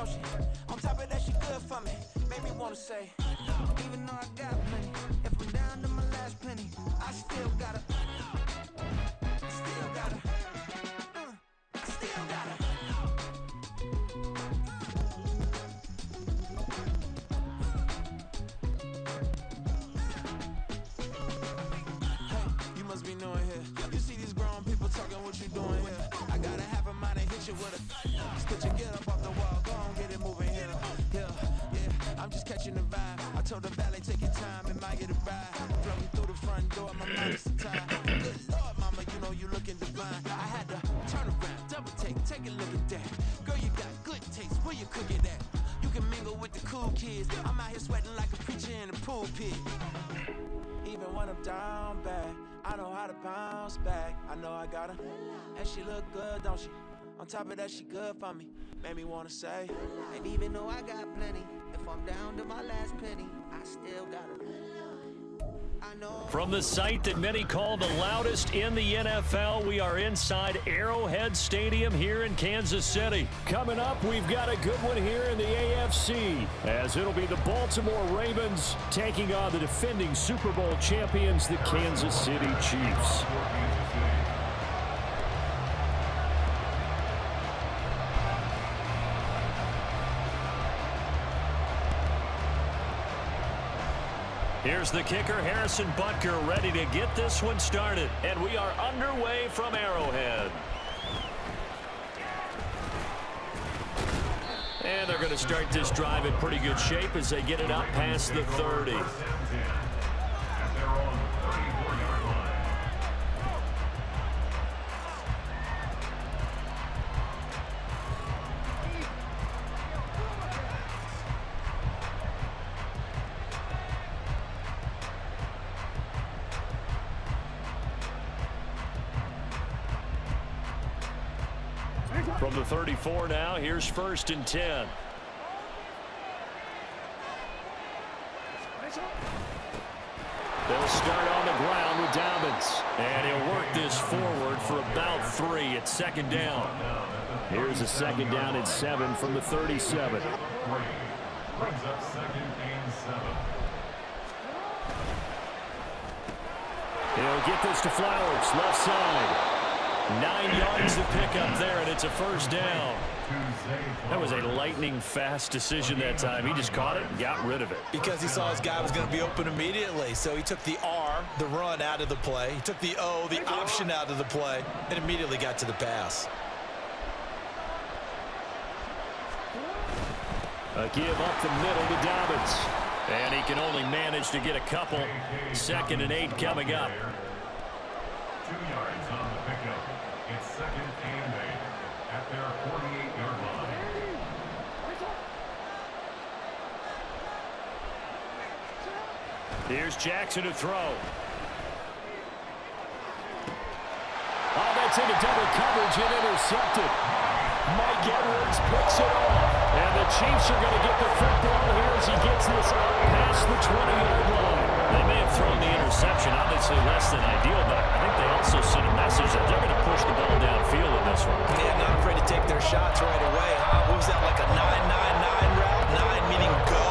don't she? On top of that, she good for me. Made me wanna say, even though I got plenty, if I'm down to my last penny, I still gotta, still gotta, still gotta. Hey, you must be new in here. You see these grown people talking, what you doing here? I gotta have a mind and hit you with a. Just get up off the wall, go on, get it moving here. Yeah, I'm just catching the vibe. I told the valet, take your time, it might get a ride. Floating through the front door, my mind is tired. Good Lord, mama, you know you looking divine. I had to turn around, double take a look at that. Girl, you got good taste, where you cook it at? You can mingle with the cool kids. I'm out here sweating like a preacher in a pool pit. Even when I'm down bad, I know how to bounce back. I know I got her, and she look good, don't she? On top of that, she good for me. Made me wanna say, and even though I got plenty, if I'm down to my last penny, I still got her. I know. From the site that many call the loudest in the NFL, we are inside Arrowhead Stadium here in Kansas City. Coming up, we've got a good one here in the AFC, as it'll be the Baltimore Ravens taking on the defending Super Bowl champions, the Kansas City Chiefs. Here's the kicker, Harrison Butker, ready to get this one started. And we are underway from Arrowhead. And they're going to start this drive in pretty good shape as they get it out past the 30. From the 34 now, here's 1st and 10. They'll start on the ground with Dobbins. And he'll work this forward for about 3 at 2nd down. Here's a 2nd down and 7 from the 37. Brings up 2nd and 7. He'll get this to Flowers, left side. 9 yards to pick up there, and it's a 1st down. That was a lightning-fast decision that time. He just caught it and got rid of it. Because he saw his guy was going to be open immediately. So he took the R, the run, out of the play. He took the O, the option, out of the play, and immediately got to the pass. A give up the middle to Dobbins. And he can only manage to get a couple. 2nd and 8 coming up. 2 yards on the pickup. It's 2nd and 8 at their 48-yard line. Here's Jackson to throw. Oh, that's into double coverage and intercepted. Mike Edwards picks it off. And the Chiefs are going to get the football here as he gets this past the 20-yard line. They may have thrown the interception, obviously less than ideal, but I think they also sent a message that they're going to push the ball downfield in this one. Yeah, not afraid to take their shots right away, huh? What was that, like a 9-9-9 route? 9 meaning go?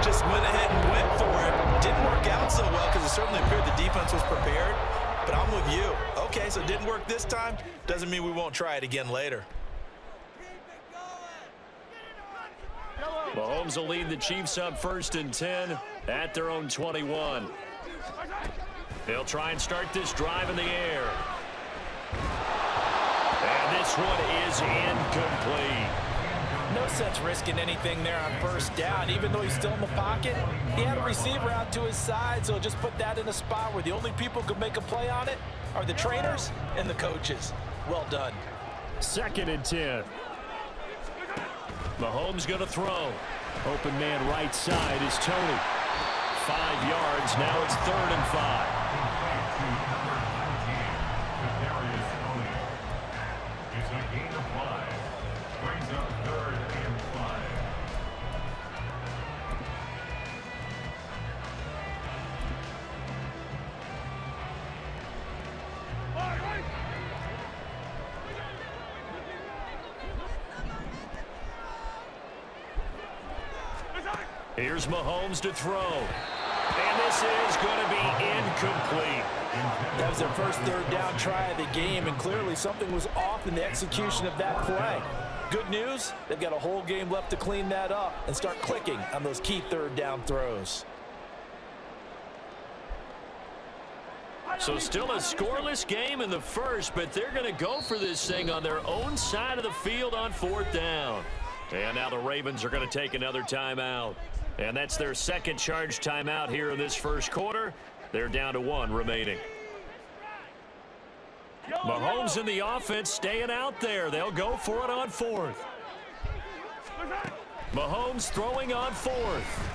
Just went ahead and went for it. Didn't work out so well because it certainly appeared the defense was prepared. But I'm with you. Okay, so it didn't work this time. Doesn't mean we won't try it again later. Mahomes will lead the Chiefs up 1st and 10 at their own 21. They'll try and start this drive in the air. And this one is incomplete. No sense risking anything there on 1st down. Even though he's still in the pocket, he had a receiver out to his side, so just put that in a spot where the only people who can make a play on it are the trainers and the coaches. Well done. 2nd and 10. Mahomes going to throw. Open man right side is Tony. 5 yards. Now it's 3rd and 5. It's a gain of 5. Brings up 3rd and 5. Here's Mahomes to throw. And this is going to be incomplete. That was their first third down try of the game, and clearly something was off in the execution of that play. Good news, they've got a whole game left to clean that up and start clicking on those key third down throws. So still a scoreless game in the first, but they're going to go for this thing on their own side of the field on fourth down. And now the Ravens are going to take another timeout. And that's their second charge timeout here in this first quarter. They're down to 1 remaining. Mahomes in the offense staying out there. They'll go for it on fourth. Mahomes throwing on fourth.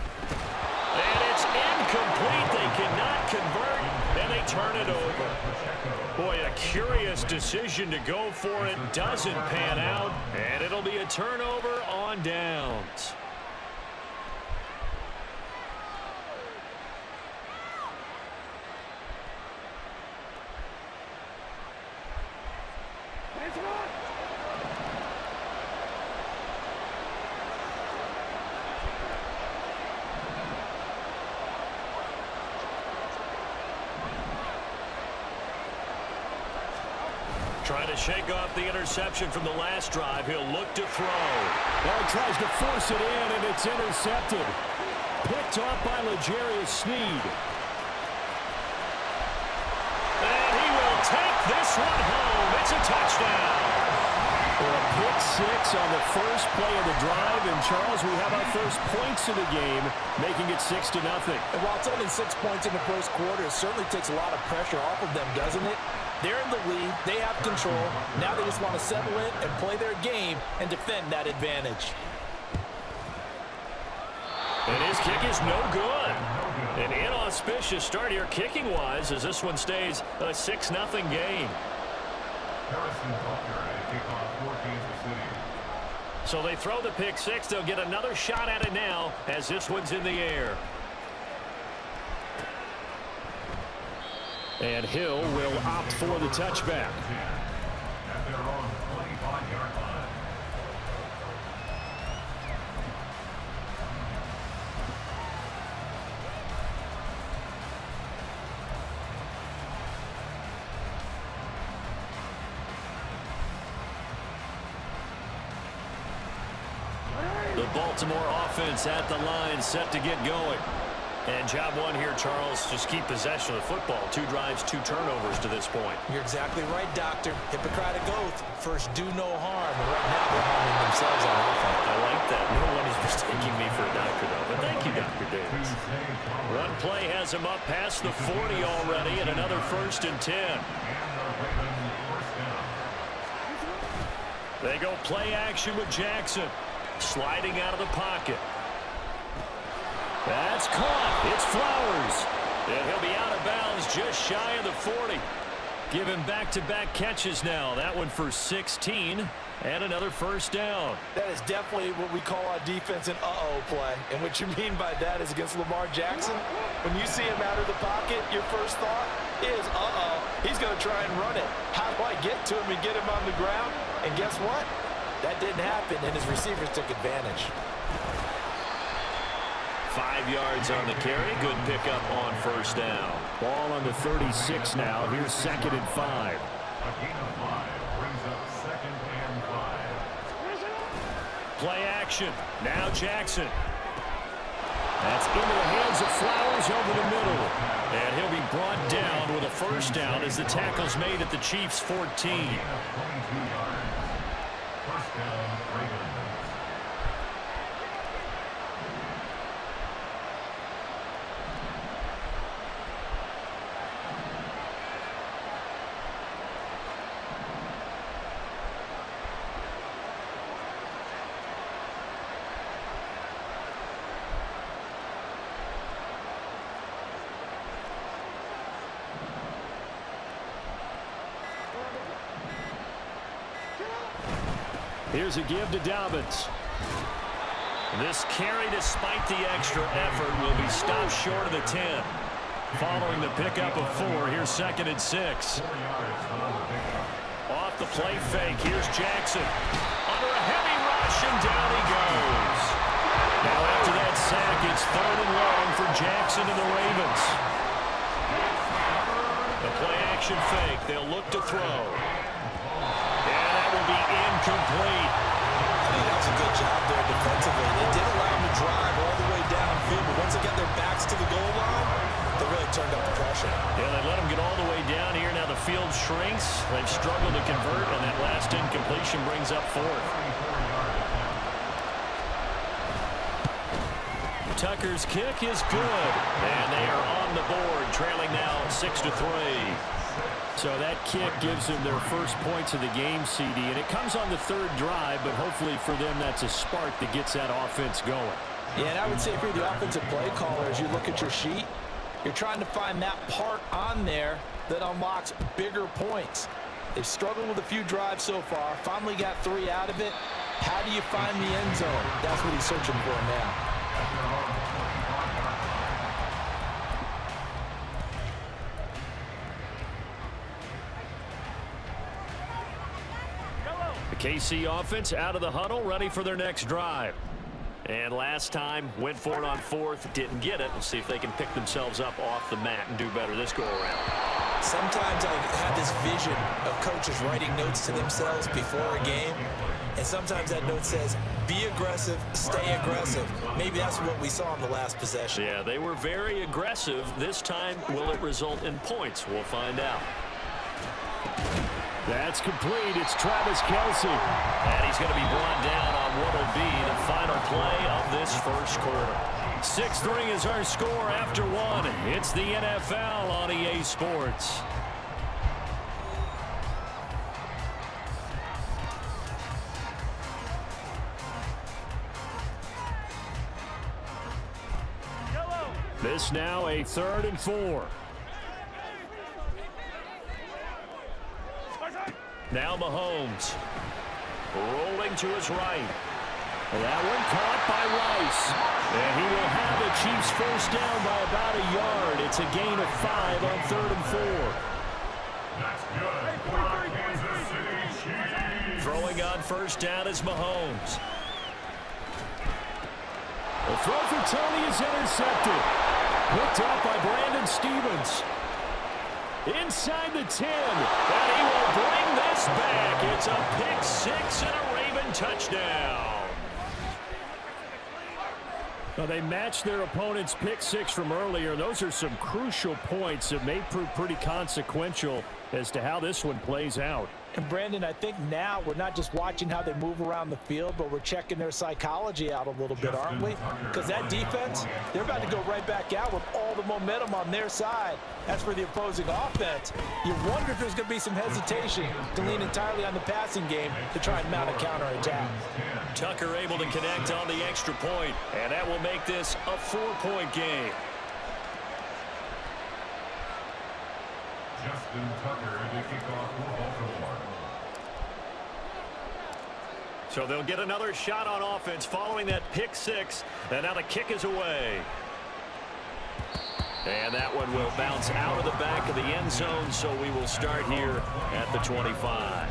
And it's incomplete. They cannot convert, and they turn it over. Boy, a curious decision to go for it. Doesn't pan out, and it'll be a turnover on downs. Trying to shake off the interception from the last drive. He'll look to throw. Well, he tries to force it in, and it's intercepted. Picked off by L'Jarius Sneed. And he will take this one home. It's a touchdown. Well, a pick six on the first play of the drive. And, Charles, we have our first points of the game, making it 6-0. And while it's only 6 points in the first quarter, it certainly takes a lot of pressure off of them, doesn't it? They're in the lead. They have control. Now they just want to settle in and play their game and defend that advantage. And his kick is no good. An inauspicious start here kicking-wise as this one stays a 6-0 game. Harrison Butker at kickoff for Kansas City. So they throw the pick six. They'll get another shot at it now as this one's in the air. And Hill will opt for the touchback. At their own 25-yard line. The Baltimore offense at the line, set to get going. And job one here, Charles, just keep possession of the football. 2 drives, 2 turnovers to this point. You're exactly right, Doctor. Hippocratic oath. First, do no harm. And right now, they're harming themselves on offense. I like that. No one is mistaking me for a doctor, though. But thank you, Dr. Davis. Run play has him up past the 40 already, and another 1st and 10. They go play action with Jackson. Sliding out of the pocket. That's caught. It's Flowers. And he'll be out of bounds just shy of the 40. Give him back-to-back catches now. That one for 16 and another 1st down. That is definitely what we call on defense an uh-oh play. And what you mean by that is against Lamar Jackson, when you see him out of the pocket, your first thought is, uh-oh, he's going to try and run it. How do I get to him and get him on the ground? And guess what? That didn't happen, and his receivers took advantage. 5 yards on the carry. Good pickup on 1st down. Ball on the 36 now. Here's 2nd and 5. A gain of 5 brings up 2nd and 5. Play action. Now Jackson. That's into the hands of Flowers over the middle. And he'll be brought down with a 1st down as the tackle's made at the Chiefs' 14. 22 yards. 1st down, Ravens. Here's a give to Dobbins. This carry, despite the extra effort, will be stopped short of the 10. Following the pickup of 4, here's 2nd and 6. 4 yards on the pickup. Off the play fake, here's Jackson. Under a heavy rush, and down he goes. Now after that sack, It's 3rd and long for Jackson and the Ravens. The play-action fake. They'll look to throw. And that will be incomplete. I think that was a good job there defensively. They did allow them to drive all the way downfield, but once they got their backs to the goal line, they really turned up the pressure. Yeah, they let them get all the way down here. Now the field shrinks. They've struggled to convert, and that last incompletion brings up 4th. Tucker's kick is good, and they are on the board, trailing now 6-3. So that kick gives them their first points of the game, CD, and it comes on the 3rd drive, but hopefully for them that's a spark that gets that offense going. Yeah, and I would say if you're the offensive play caller, as you look at your sheet, you're trying to find that part on there that unlocks bigger points. They've struggled with a few drives so far, finally got 3 out of it. How do you find the end zone? That's what he's searching for now. The KC offense out of the huddle, ready for their next drive. And last time, went for it on 4th, didn't get it. We'll see if they can pick themselves up off the mat and do better this go-around. Sometimes I have this vision of coaches writing notes to themselves before a game, and sometimes that note says, be aggressive, stay aggressive. Maybe that's what we saw in the last possession. Yeah, they were very aggressive. This time, will it result in points? We'll find out. That's complete. It's Travis Kelce. And he's going to be brought down on what will be the final play of this first quarter. 6-3 is our score after 1. It's the NFL on EA Sports. This now a 3rd and 4. Now Mahomes rolling to his right. That one caught by Rice. And he will have the Chiefs first down by about a yard. It's a gain of 5 on 3rd and 4. That's good for our Kansas City Chiefs. Throwing on first down is Mahomes. The throw for Tony is intercepted. Picked up by Brandon Stevens. Inside the 10, and he will bring this back. It's a pick 6 and a Raven touchdown. Well, they matched their opponent's pick 6 from earlier. Those are some crucial points that may prove pretty consequential as to how this one plays out. And Brandon, I think now we're not just watching how they move around the field, but we're checking their psychology out a little bit, aren't we? Because that defense, they're about to go right back out with all the momentum on their side. That's for the opposing offense. You wonder if there's going to be some hesitation to lean entirely on the passing game to try and mount a counterattack. Tucker able to connect on the extra point, and that will make this a 4-point game. Justin Tucker to kick off for Baltimore. So they'll get another shot on offense following that pick 6, and now the kick is away. And that one will bounce out of the back of the end zone, so we will start here at the 25.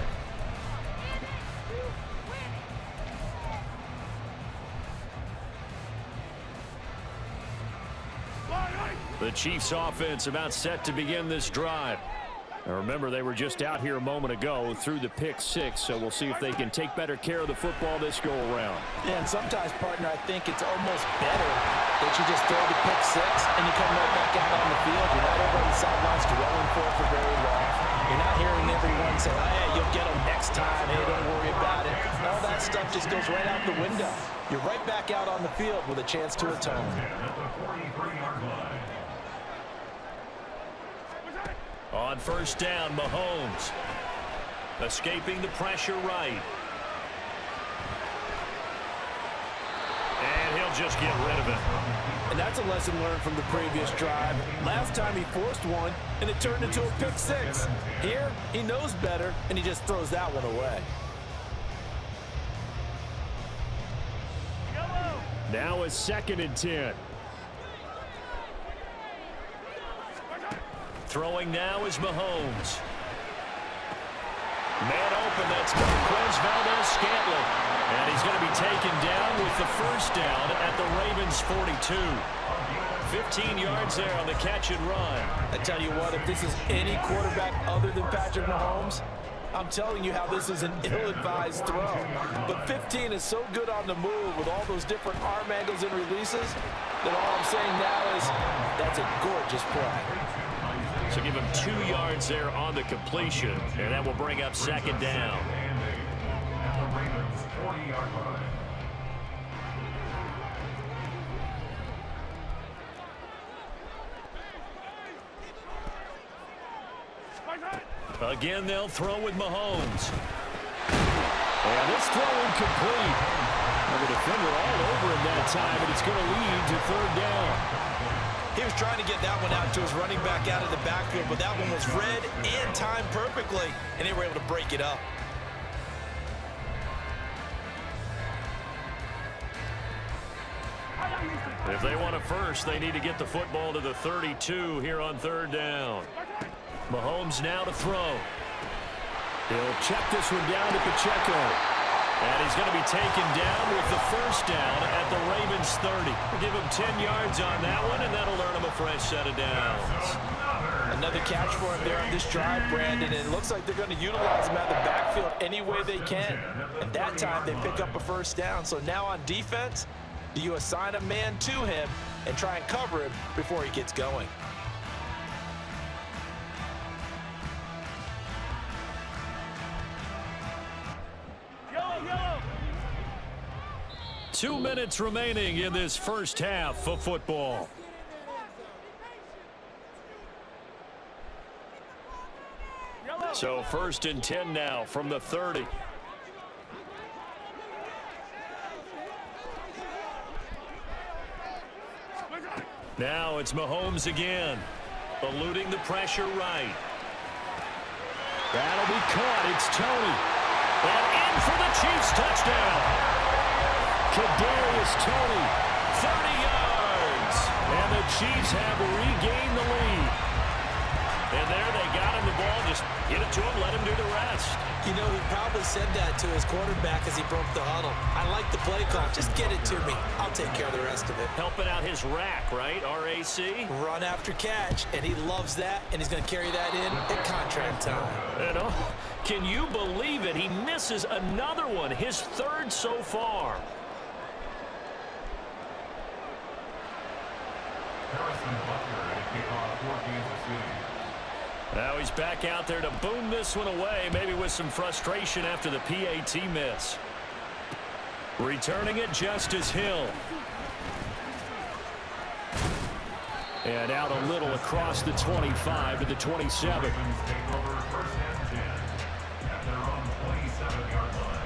The Chiefs offense about set to begin this drive. Now remember, they were just out here a moment ago through the pick 6, so we'll see if they can take better care of the football this go around. Yeah, and sometimes, partner, I think it's almost better that you just throw the pick 6 and you come right back out on the field. You're not over on the sidelines dwelling for it for very long. You're not hearing everyone say, oh, yeah, you'll get them next time. Hey, don't worry about it. All that stuff just goes right out the window. You're right back out on the field with a chance to atone. On first down, Mahomes. Escaping the pressure right. And he'll just get rid of it. And that's a lesson learned from the previous drive. Last time he forced one, and it turned into a pick 6. Here, he knows better, and he just throws that one away. Now a 2nd and 10. Throwing now is Mahomes. Man open, that's Marquez Valdez-Scantling. And he's going to be taken down with the first down at the Ravens 42. 15 yards there on the catch and run. I tell you what, if this is any quarterback other than Patrick Mahomes, I'm telling you how this is an ill-advised throw. But 15 is so good on the move with all those different arm angles and releases that all I'm saying now is that's a gorgeous play. So give him 2 yards there on the completion, and that will bring up second down. At the Ravens 40-yard line. Again, they'll throw with Mahomes. And this throw incomplete. And the defender all over him that time, and it's going to lead to third down. He was trying to get that one out to his running back out of the backfield, but that one was read and timed perfectly, and they were able to break it up. If they want a first, they need to get the football to the 32 here on third down. Mahomes now to throw. He'll check this one down to Pacheco. And he's going to be taken down with the first down at the Ravens 30. We'll give him 10 yards on that one, and that'll earn him a fresh set of downs. Another catch for him there on this drive, Brandon, and it looks like they're going to utilize him out of the backfield any way they can. And that time, they pick up a first down. So now on defense, do you assign a man to him and try and cover him before he gets going? Yellow. 2 minutes remaining in this first half of football. So 1st and 10 now from the 30. Now it's Mahomes again, eluding the pressure right. That'll be caught. It's Tony. And in for the Chiefs touchdown. Kadarius Toney, 30 yards. And the Chiefs have regained the lead. And there they got him the ball. Just get it to him, let him do the rest. You know, he probably said that to his quarterback as he broke the huddle. I like the play call. Just get it to me. I'll take care of the rest of it. Helping out his rack, right? RAC? Run after catch, and he loves that, and he's going to carry that in at contract time. You know, can you believe it? He misses another one, his third so far. Harrison Butker to kick off for Kansas City. Now he's back out there to boom this one away, maybe with some frustration after the PAT miss. Returning it, Justice Hill. And out a little across the 25 to the 27. Ravens take over 1st and 10 at their own 27-yard line.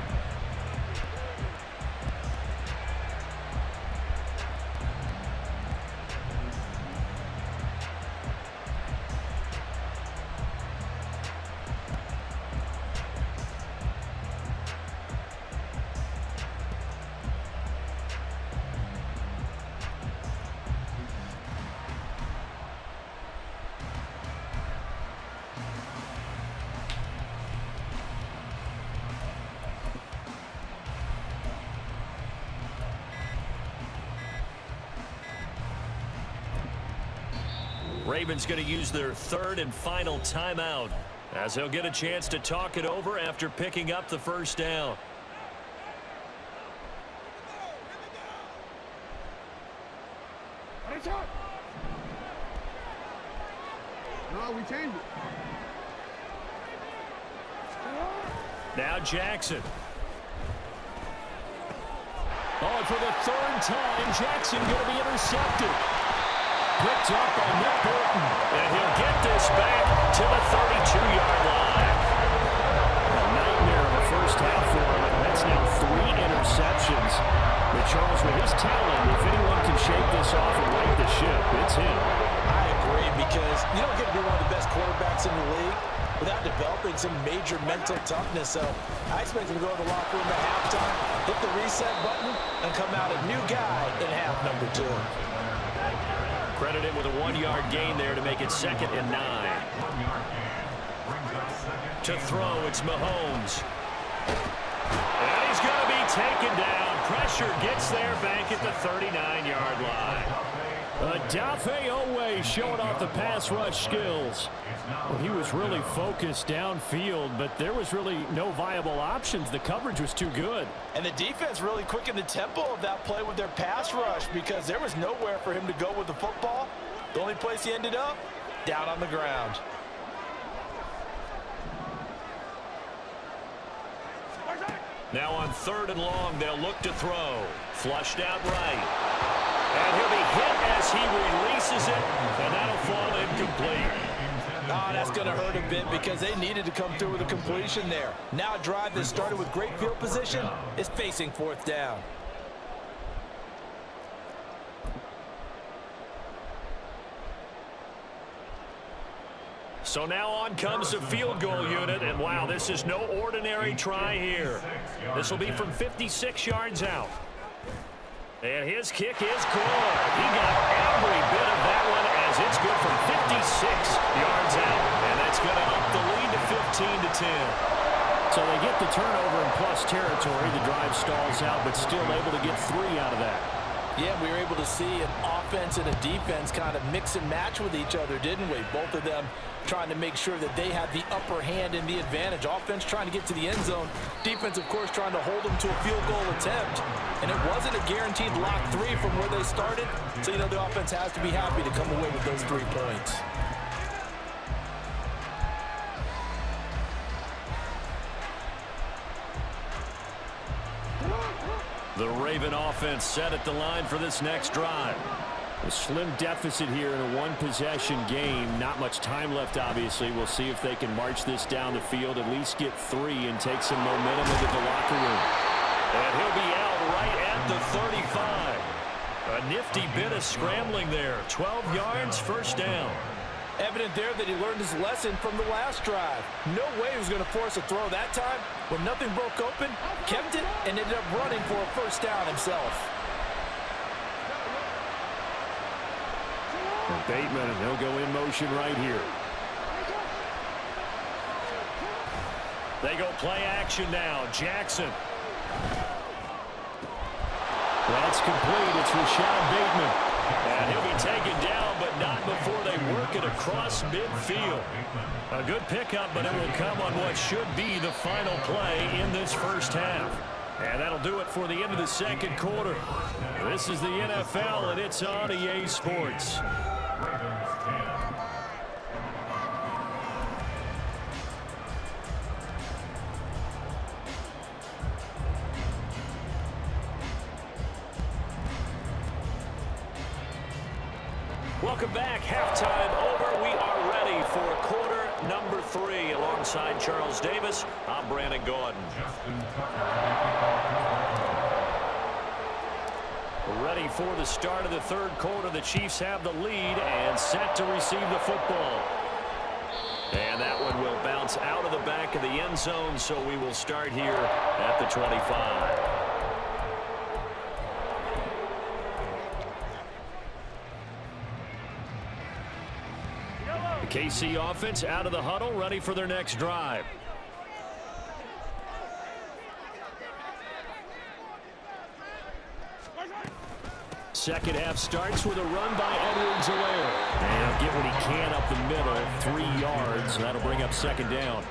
Ravens going to use their third and final timeout as he'll get a chance to talk it over after picking up the first down. No, we changed it. Now Jackson. Oh, for the third time, Jackson going to be intercepted. Picked up by Nick Bolton. And he'll get this back to the 32-yard line. A nightmare of a first half for him, and that's now 3 interceptions. But Charles, with his talent, if anyone can shake this off and right the ship, it's him. I agree, because you don't get to be one of the best quarterbacks in the league without developing some major mental toughness. So I expect him to go to the locker room at halftime, hit the reset button, and come out a new guy in half number 2. Credited with a 1-yard gain there to make it 2nd and 9. 1-yard gain brings up 2nd. To throw, it's Mahomes. And he's going to be taken down pressure gets there back at the 39-yard line. Odafe Oweh showing off the pass rush skills. Well, he was really focused downfield, but there was really no viable options. The coverage was too good. And the defense really quickened the tempo of that play with their pass rush because there was nowhere for him to go with the football. The only place he ended up, down on the ground. Now on 3rd and long, they'll look to throw. Flushed out right. And he'll be hit as he releases it, and that'll fall incomplete. Oh, that's going to hurt a bit because they needed to come through with a completion there. Now a drive that started with great field position is facing 4th down. So now on comes the field goal unit, and wow, this is no ordinary try here. This will be from 56 yards out. And his kick is good. He got every bit of that one as it's good from 56 yards out. And that's going to up the lead to 15-10. So they get the turnover in plus territory. The drive stalls out, but still able to get 3 out of that. Yeah, we were able to see an offense and a defense kind of mix and match with each other, didn't we? Both of them trying to make sure that they had the upper hand and the advantage. Offense trying to get to the end zone. Defense, of course, trying to hold them to a field goal attempt. And it wasn't a guaranteed lock 3 from where they started. So, the offense has to be happy to come away with those 3 points. The Raven offense set at the line for this next drive. A slim deficit here in a one-possession game. Not much time left, obviously. We'll see if they can march this down the field, at least get 3 and take some momentum into the locker room. And he'll be out right at the 35. A nifty bit of scrambling there. 12 yards, 1st down. Evident there that he learned his lesson from the last drive. No way he was going to force a throw that time. When nothing broke open, kept it, and ended up running for a 1st down himself. And Bateman, and he'll go in motion right here. They go play action now. Jackson. That's complete. It's Rashad Bateman. And he'll be taken down, but not before they work it across midfield. A good pickup, but it will come on what should be the final play in this 1st half. And that'll do it for the end of the 2nd quarter. This is the NFL, and it's on EA Sports. Welcome back. Halftime over. We are ready for quarter number 3. Alongside Charles Davis, I'm Brandon Gordon. Ready for the start of the 3rd quarter. The Chiefs have the lead and set to receive the football. And that one will bounce out of the back of the end zone, so we will start here at the 25. KC offense out of the huddle, ready for their next drive. Second half starts with a run by Edwards-Helaire. And he'll get what he can up the middle, 3 yards. That'll bring up 2nd down.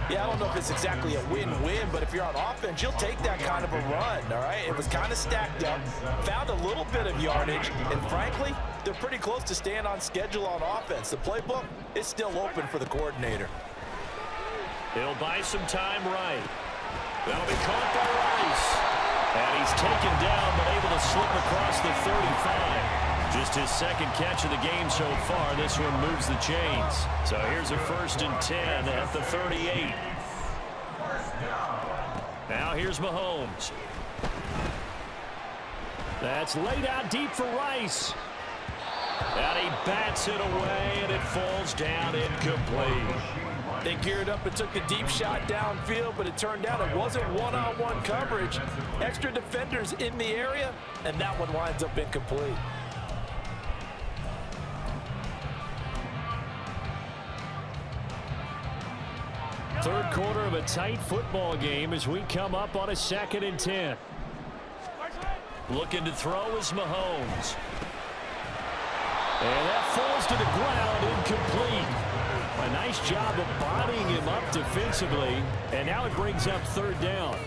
Yeah, I don't know if it's exactly a win-win, but if you're on offense, you'll take that kind of a run, all right? It was kind of stacked up, found a little bit of yardage, and frankly, they're pretty close to staying on schedule on offense. The playbook is still open for the coordinator. He'll buy some time right. That'll be caught by Rice. And he's taken down, but able to slip across the 35. Just his 2nd catch of the game so far. This one moves the chains. So here's a 1st and 10 at the 38. Now here's Mahomes. That's laid out deep for Rice. And he bats it away, and it falls down incomplete. They geared up and took the deep shot downfield, but it turned out it wasn't one-on-one coverage. Extra defenders in the area, and that one winds up incomplete. Third quarter of a tight football game as we come up on a 2nd and 10. Looking to throw is Mahomes. And that falls to the ground, incomplete. A nice job of bodying him up defensively, and now it brings up third down.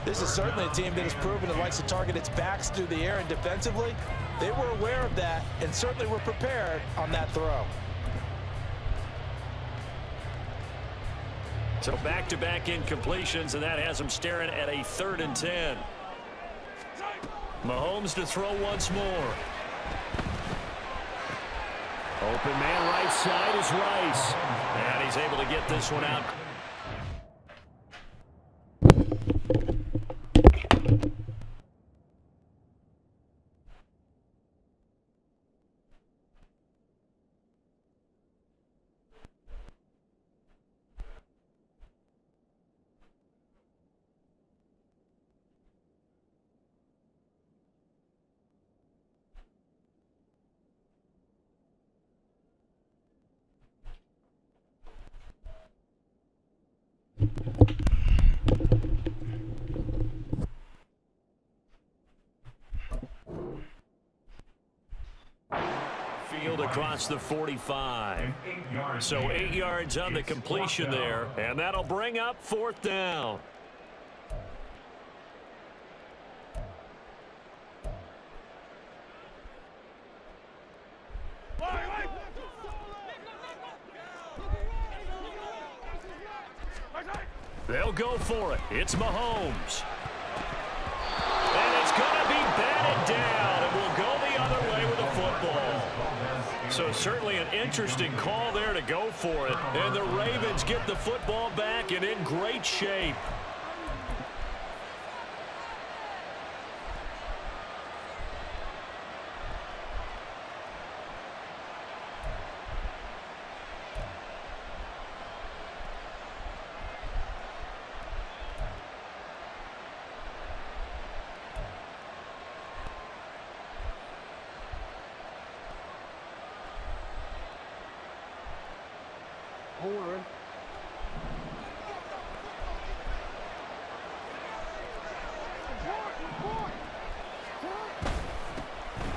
This is certainly a team that has proven it likes to target its backs through the air, and defensively, they were aware of that and certainly were prepared on that throw. So back-to-back incompletions, and that has them staring at a 3rd and 10. Mahomes to throw once more. Open man right side is Rice. And he's able to get this one out. Field across the 45. So 8 yards on the completion there, and that'll bring up 4th down. They'll go for it. It's Mahomes. And it's going to be batted down. It will go the other way with the football. So certainly an interesting call there to go for it. And the Ravens get the football back and in great shape.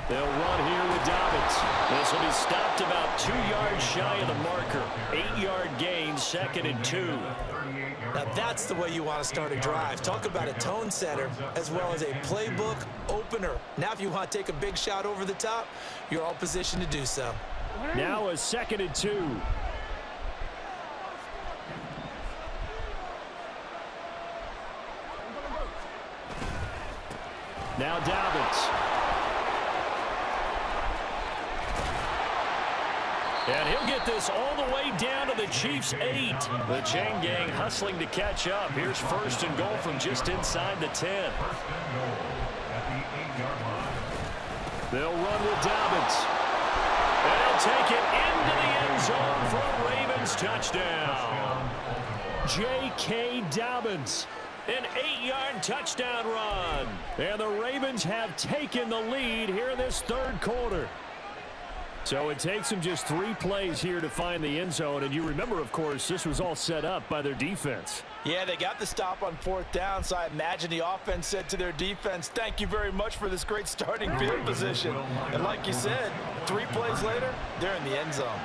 They'll run here with Dobbins. This will be stopped about 2 yards shy of the marker. 8-yard gain, 2nd and 2. Now that's the way you want to start a drive. Talk about a tone setter as well as a playbook opener. Now if you want to take a big shot over the top, you're all positioned to do so. Now a 2nd and 2. Now Dobbins. And he'll get this all the way down to the Chiefs' 8. The chain gang hustling to catch up. Here's 1st and goal from just inside the 10. They'll run with Dobbins. And he'll take it into the end zone for a Ravens touchdown. J.K. Dobbins. An 8-yard touchdown run. And the Ravens have taken the lead here in this 3rd quarter. So it takes them just 3 plays here to find the end zone. And you remember, of course, this was all set up by their defense. Yeah, they got the stop on 4th down, so I imagine the offense said to their defense, thank you very much for this great starting field position. And like you said, 3 plays later, they're in the end zone.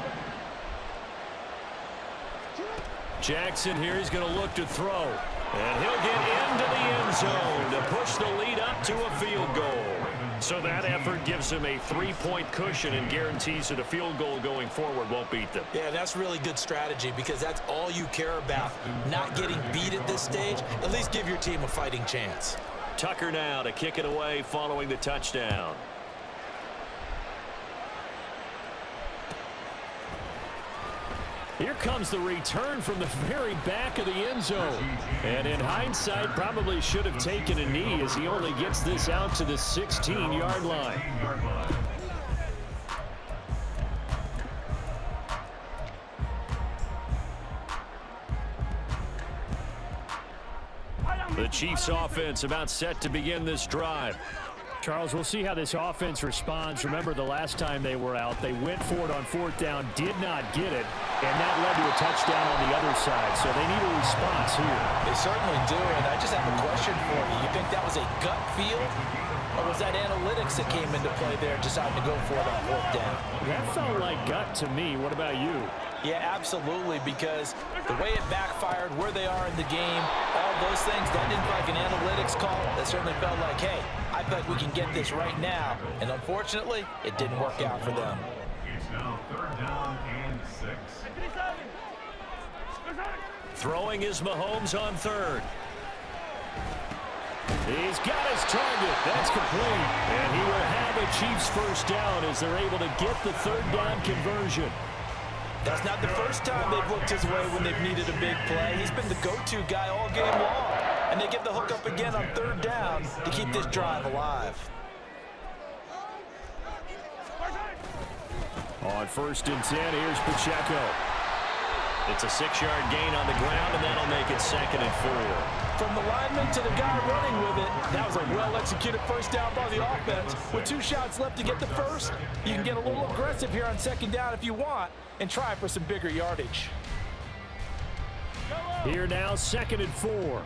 Jackson here, he's going to look to throw. And he'll get into the end zone to push the lead up to a field goal. So that effort gives him a 3-point cushion and guarantees that a field goal going forward won't beat them. Yeah, that's really good strategy because that's all you care about. Not getting beat at this stage, at least give your team a fighting chance. Tucker now to kick it away following the touchdown. Here comes the return from the very back of the end zone. And in hindsight, probably should have taken a knee as he only gets this out to the 16-yard line. The Chiefs offense about set to begin this drive. Charles, we'll see how this offense responds. Remember the last time they were out, they went for it on 4th down, did not get it, and that led to a touchdown on the other side. So they need a response here. They certainly do, and I just have a question for you. You think that was a gut feel Or was that analytics that came into play there, deciding to go for it on 4th down? That felt like gut to me. What about you? Yeah, absolutely, because the way it backfired, where they are in the game, all those things, that didn't feel like an analytics call. That certainly felt like, hey, I feel like we can get this right now. And unfortunately, it didn't work out for them. It's now 3rd down and 6. Throwing is Mahomes on 3rd. He's got his target. That's complete. And he will have a Chiefs first down as they're able to get the 3rd down conversion. That's not the first time they've looked his way when they've needed a big play. He's been the go-to guy all game long. And they give the hook up again on 3rd down to keep this drive alive. On 1st and 10, here's Pacheco. It's a 6-yard gain on the ground, and that'll make it 2nd and 4. From the lineman to the guy running with it, that was a well-executed first down by the offense. With 2 shots left to get the first, you can get a little aggressive here on 2nd down if you want and try for some bigger yardage. Here now, 2nd and 4.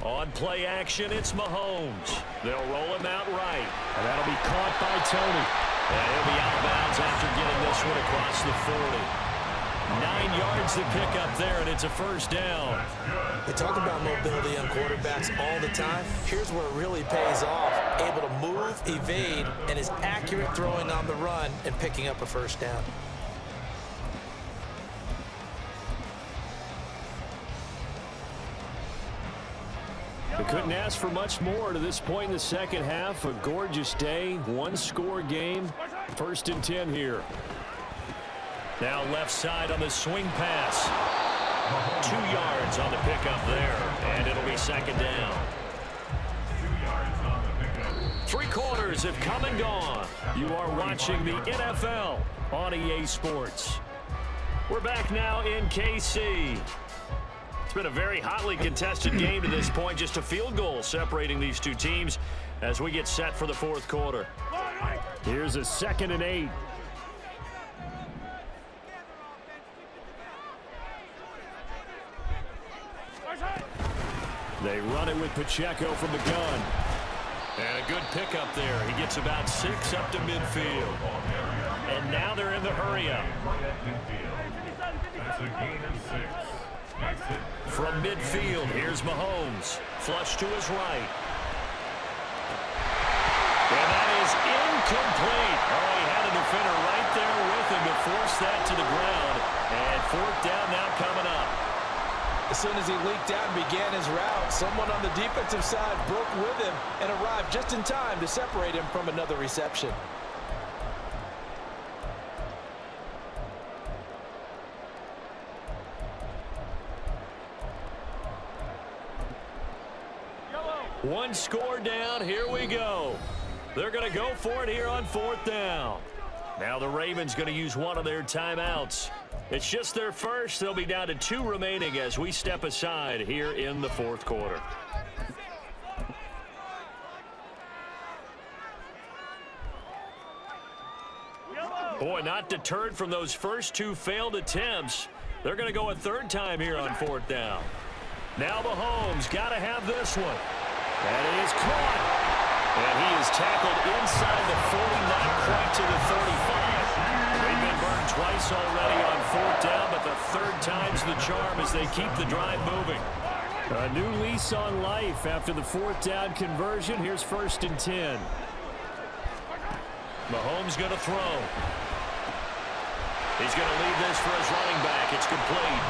On play action, it's Mahomes. They'll roll him out right. And that'll be caught by Tony. And he'll be out of bounds after getting this one across the 40. 9 yards to pick up there, and it's a first down. They talk about mobility on quarterbacks all the time. Here's where it really pays off. Able to move, evade, and is accurate throwing on the run and picking up a first down. They couldn't ask for much more to this point in the second half. A gorgeous day, 1-score game. 1st and 10 here. Now left side on the swing pass. 2 yards on the pickup there, and it'll be 2nd down. 2 yards on the pickup. 3 quarters have come and gone. You are watching the NFL on EA Sports. We're back now in KC. It's been a very hotly contested game to this point. Just a field goal separating these two teams as we get set for the 4th quarter. Here's a 2nd and 8. They run it with Pacheco from the gun. And a good pickup there. He gets about 6 up to midfield. And now they're in the hurry-up. That's a gain of 6. Makes it From midfield, here's Mahomes. Flush to his right. And that is incomplete. Oh, he had a defender right there with him to force that to the ground. And 4th down now coming up. As soon as he leaked out and began his route, someone on the defensive side broke with him and arrived just in time to separate him from another reception. One score down. Here we go. They're going to go for it here on 4th down. Now the Ravens going to use one of their timeouts. It's just their first. They'll be down to 2 remaining as we step aside here in the 4th quarter. Boy, not deterred from those first 2 failed attempts. They're going to go a 3rd time here on 4th down. Now Mahomes got to have this one. And he is caught. And he is tackled inside the 40, not quite to the 35. They've been burned twice already on 4th down, but the 3rd time's the charm as they keep the drive moving. A new lease on life after the 4th down conversion. Here's 1st and 10. Mahomes going to throw. He's going to leave this for his running back. It's complete.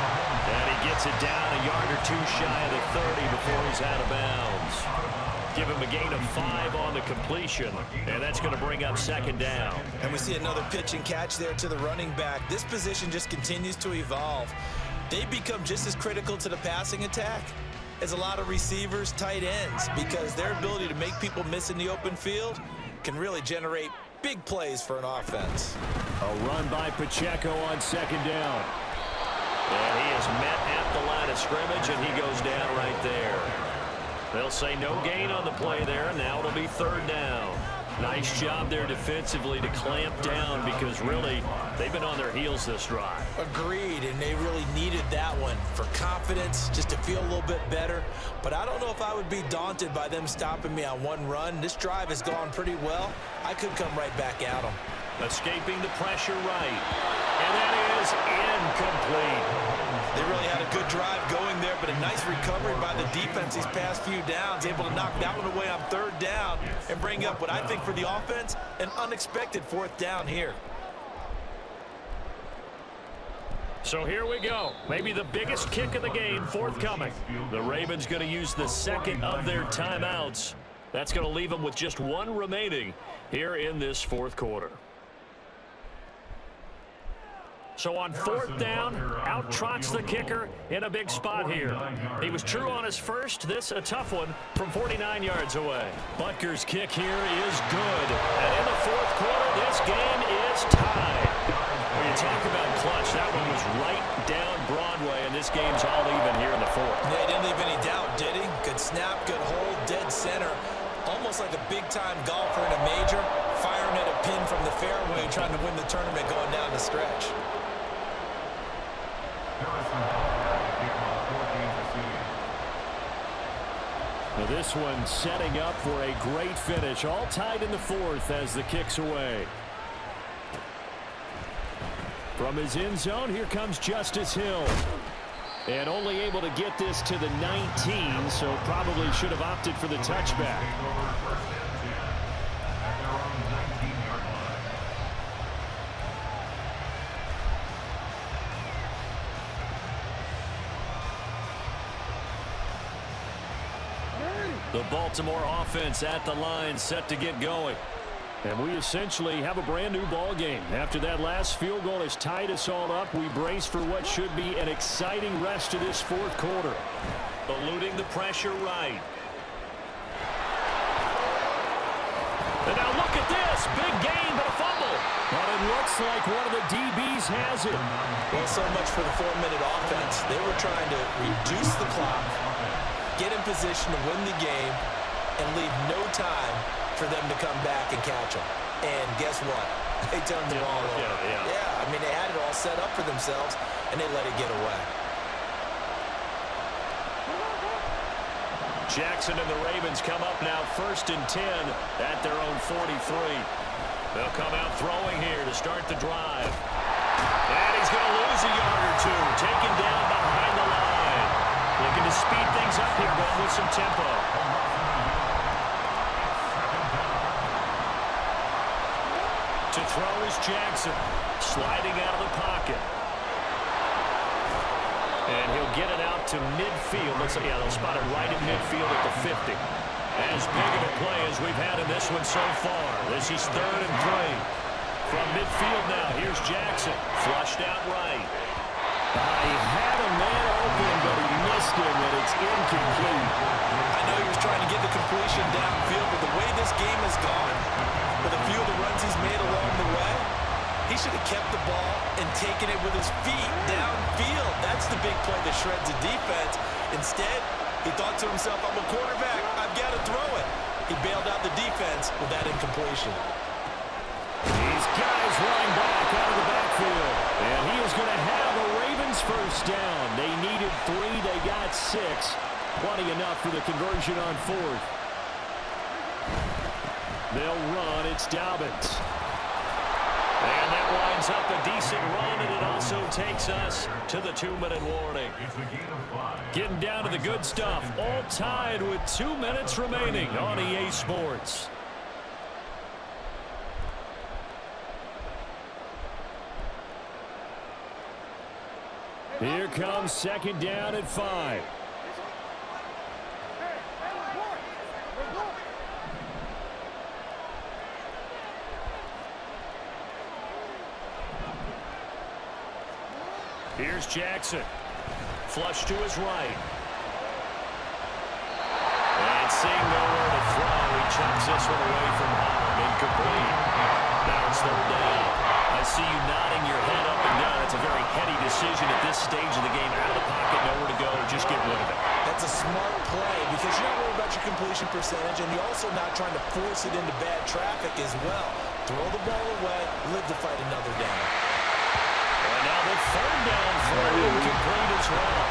And he gets it down a yard or 2 shy of the 30 before he's out of bounds. Give him a gain of 5 on the completion, and that's going to bring up 2nd down. And we see another pitch and catch there to the running back. This position just continues to evolve. They become just as critical to the passing attack as a lot of receivers, tight ends, because their ability to make people miss in the open field can really generate big plays for an offense. A run by Pacheco on 2nd down. And he is met at the line of scrimmage, and he goes down right there. They'll say no gain on the play there, and now it'll be 3rd down. Nice job there defensively to clamp down because really they've been on their heels this drive. Agreed, and they really needed that one for confidence, just to feel a little bit better. But I don't know if I would be daunted by them stopping me on one run. This drive has gone pretty well. I could come right back at them. Escaping the pressure right. And that is incomplete. They really had a good drive going there, but a nice recovery by the defense these past few downs, able to knock that one away on third down and bring up what I think for the offense, an unexpected fourth down here. So here we go. Maybe the biggest kick of the game forthcoming. The Ravens going to use the second of their timeouts. That's going to leave them with just one remaining here in this fourth quarter. So on fourth down, out trots the kicker in a big spot here. He was true on his first. This a tough one from 49 yards away. Butker's kick here is good. And in the fourth quarter, this game is tied. When you talk about clutch, that one was right down Broadway, and this game's all even here in the fourth. Yeah, he didn't leave any doubt, did he? Good snap, good hold, dead center. Almost like a big-time golfer in a major, firing at a pin from the fairway, trying to win the tournament going down the stretch. Now this one setting up for a great finish. All tied in the fourth as the kick's away. From his end zone, here comes Justice Hill. And only able to get this to the 19, so probably should have opted for the touchback. The Baltimore offense at the line, set to get going. And we essentially have a brand new ball game. After that last field goal has tied us all up, we brace for what should be an exciting rest of this fourth quarter. Eluding the pressure right. And now look at this. Big gain, but a fumble. But it looks like one of the DBs has it. Well, so much for the 4-minute offense. They were trying to reduce the clock, get in position to win the game, and leave no time for them to come back and catch them. And guess what? They turned the ball over. Yeah, I mean, they had it all set up for themselves, and they let it get away. Jackson and the Ravens come up now 1st and 10 at their own 43. They'll come out throwing here to start the drive. And he's going to lose a yard or two, taken down behind the line. Looking to speed things up here, going with some tempo. To throw is Jackson, sliding out of the pocket. And he'll get it out to midfield. Looks like, yeah, they'll spot it right at midfield at the 50. As big of a play as we've had in this one so far. This is 3rd and 3. From midfield now, here's Jackson. Flushed out right. He had a man open, but he missed him, and it's incomplete. I know he was trying to get the completion downfield, but the way this game has gone, with a few of the runs he's made along the way, he should have kept the ball and taken it with his feet downfield. That's the big play that shreds the defense. Instead, he thought to himself, I'm a quarterback, I've got to throw it. He bailed out the defense with that incompletion. These guys running back out of the backfield. And he is going to have a Ravens first down. They needed 3, they got 6. Plenty enough for the conversion on 4th. They'll run, it's Dobbins. And that winds up a decent run, and it also takes us to the 2-minute warning. Getting down to the good stuff, all tied with 2 minutes remaining on EA Sports. Here comes 2nd down at 5. Here's Jackson. Flush to his right. And seeing nowhere to throw, he chucks this one away from home. Incomplete. Now it's 3rd down. I see you nodding your head up and down. It's a very heady decision at this stage of the game. Out of the pocket, nowhere to go. Just get rid of it. That's a smart play because you're not worried about about your completion percentage, and you're also not trying to force it into bad traffic as well. Throw the ball away, live to fight another down. And now the third down throw incomplete as well.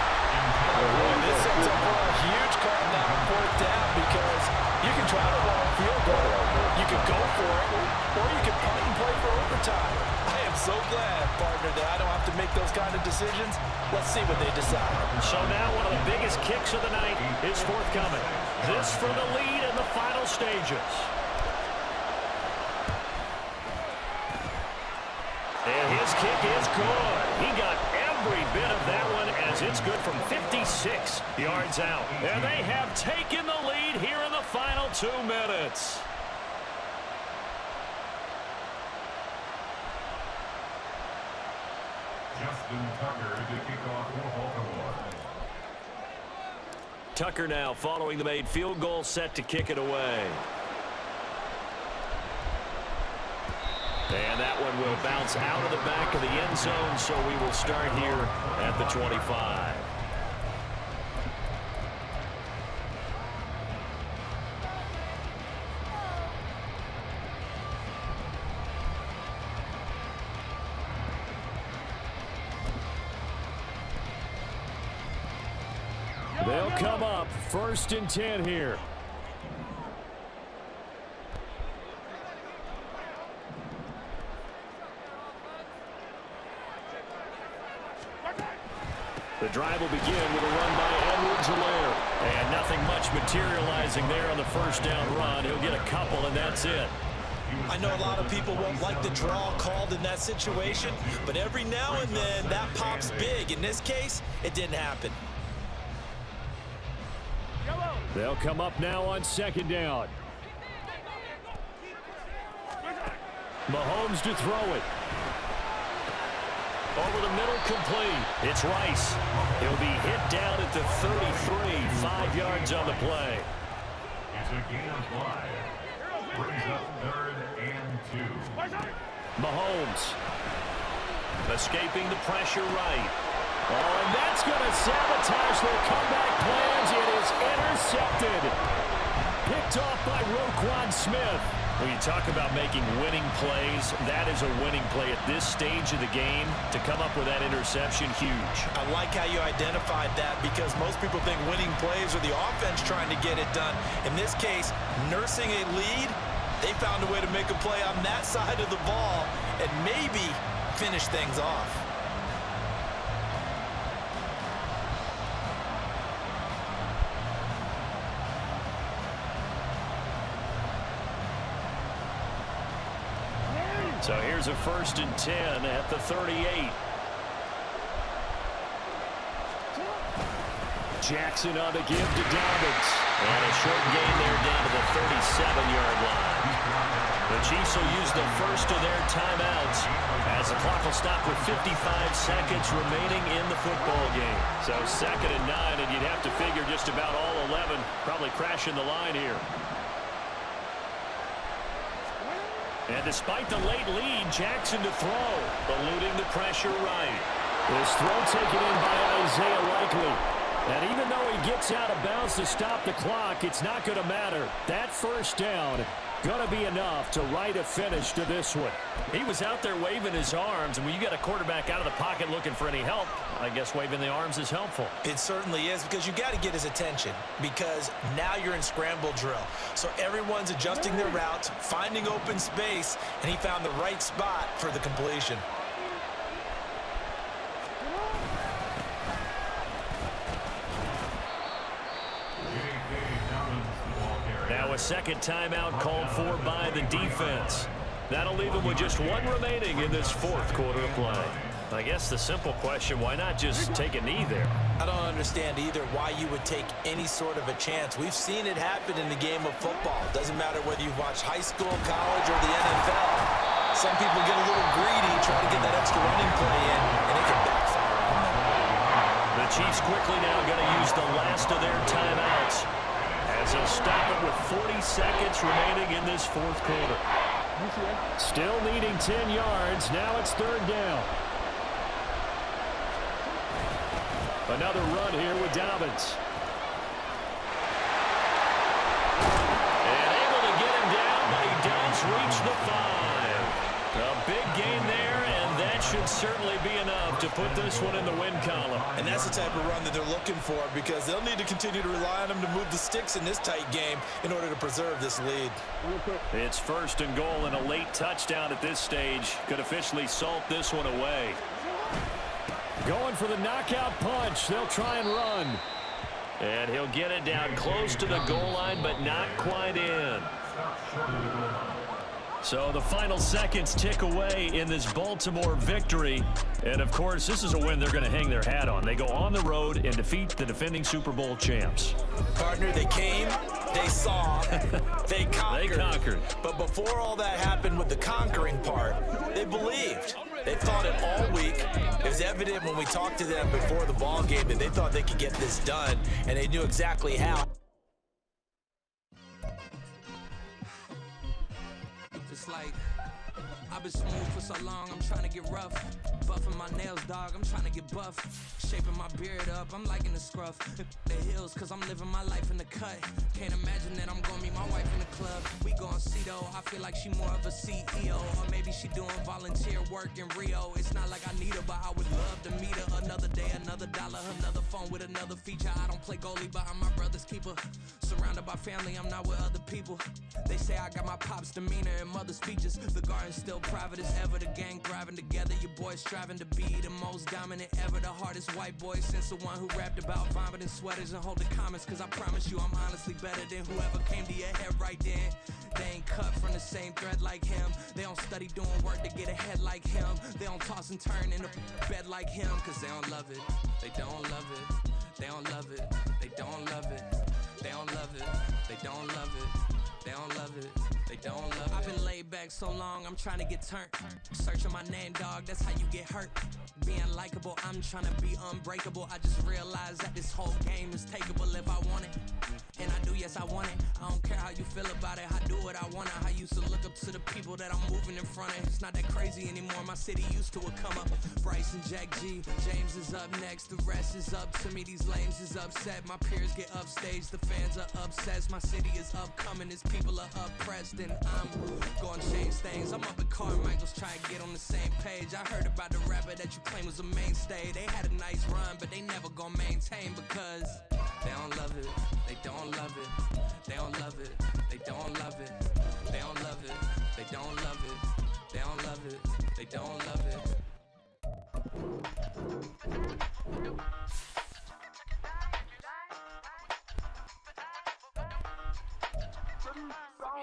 This sets up for a huge call now on fourth down because you can try to run a field goal, you can go for it, or you can punt and play for overtime. I am so glad, partner, that I don't have to make those kind of decisions. Let's see what they decide. So now one of the biggest kicks of the night is forthcoming. This for the lead in the final stages. And his kick is good. He got every bit of that one as it's good from 56 yards out. And they have taken the lead here in the final 2 minutes. Justin Tucker to kick off for Baltimore. Tucker now following the made field goal, set to kick it away. And that one will bounce out of the back of the end zone, so we will start here at the 25. They'll come up 1st and 10 here. The drive will begin with a run by Edwards-Helaire. And nothing much materializing there on the first down run. He'll get a couple, and that's it. I know a lot of people won't like the draw called in that situation, but every now and then that pops big. In this case, it didn't happen. They'll come up now on 2nd down. Mahomes to throw it. Over the middle, complete. It's Rice. He'll be hit down at the 33, 5 yards on the play. It's a gain of 5. Brings up 3rd and 2. Mahomes escaping the pressure right. Oh, and that's going to sabotage their comeback plans. It is intercepted. Picked off by Roquan Smith. When you talk about making winning plays, that is a winning play at this stage of the game. To come up with that interception, huge. I like how you identified that because most people think winning plays are the offense trying to get it done. In this case, nursing a lead, they found a way to make a play on that side of the ball and maybe finish things off. So here's a 1st and 10 at the 38. Jackson on the give to Dobbins. And a short gain there down to the 37-yard line. The Chiefs will use the first of their timeouts as the clock will stop with 55 seconds remaining in the football game. So 2nd and 9, and you'd have to figure just about all 11 probably crashing the line here. And despite the late lead, Jackson to throw, eluding the pressure right. This throw taken in by Isaiah Likely. And even though he gets out of bounds to stop the clock, it's not going to matter. That first down going to be enough to write a finish to this one. He was out there waving his arms, and when you got a quarterback out of the pocket looking for any help, I guess waving the arms is helpful. It certainly is because you got to get his attention because now you're in scramble drill. So everyone's adjusting their routes, finding open space, and he found the right spot for the completion. Now a 2nd timeout called for by the defense. That'll leave them with just 1 remaining in this 4th quarter of play. I guess the simple question, why not just take a knee there? I don't understand either why you would take any sort of a chance. We've seen it happen in the game of football. Doesn't matter whether you watch high school, college, or the NFL. Some people get a little greedy, try to get that extra running play in, and it can backfire on them. The Chiefs quickly now going to use the last of their timeouts as they'll stop it with 40 seconds remaining in this 4th quarter. Still needing 10 yards. Now it's 3rd down. Another run here with Dobbins. reached the 5. A big gain there, and that should certainly be enough to put this one in the win column. And that's the type of run that they're looking for, because they'll need to continue to rely on him to move the sticks in this tight game in order to preserve this lead. It's 1st and goal, and a late touchdown at this stage could officially salt this one away. Going for the knockout punch. They'll try and run. And he'll get it down close to the goal line, but not quite in. So the final seconds tick away in this Baltimore victory. And, of course, this is a win they're going to hang their hat on. They go on the road and defeat the defending Super Bowl champs. Partner, they came, they saw, they conquered. They conquered. But before all that happened with the conquering part, they believed. They thought it all week. It was evident when we talked to them before the ball game that they thought they could get this done, and they knew exactly how. It's like I've been smooth for so long, I'm trying to get rough. Buffing my nails, dog, I'm trying to get buff. Shaping my beard up, I'm liking the scruff. The hills, cause I'm living my life in the cut. Can't imagine that I'm gonna meet my wife in the club. We gon' see though, I feel like she more of a CEO. Or maybe she doing volunteer work in Rio. It's not like I need her, but I would love to meet her. Another day, another dollar, another phone with another feature. I don't play goalie, but I'm my brother's keeper. Surrounded by family, I'm not with other people. They say I got my pop's demeanor and mother's features. The garden's still private as ever, the gang thriving together. Your boys striving to be the most dominant ever. The hardest white boy since the one who rapped about vomiting sweaters and holding comments. Cause I promise you I'm honestly better than whoever came to your head right then. They ain't cut from the same thread like him. They don't study doing work to get ahead like him. They don't toss and turn in a bed like him. Cause they don't love it, they don't love it. They don't love it, they don't love it. They don't love it, they don't love it. They don't love it, they don't love it. I've been laid back so long, I'm trying to get turned. Searching my name, dog, that's how you get hurt. Being likable, I'm trying to be unbreakable. I just realized that this whole game is takeable if I want it. And I do, yes, I want it. I don't care how you feel about it, I do what I want it. I used to look up to the people that I'm moving in front of. It's not that crazy anymore, my city used to it come up. Bryce and Jack G, James is up next. The rest is up to me, these lames is upset. My peers get upstage, the fans are obsessed. My city is upcoming, its people are oppressed. And I'm gonna change things. I'm up at Carmichael's trying to get on the same page. I heard about the rapper that you claim was a mainstay. They had a nice run, but they never gonna maintain because they don't love it, they don't love it, they don't love it, they don't love it, they don't love it, they don't love it, they don't love it, they don't love it.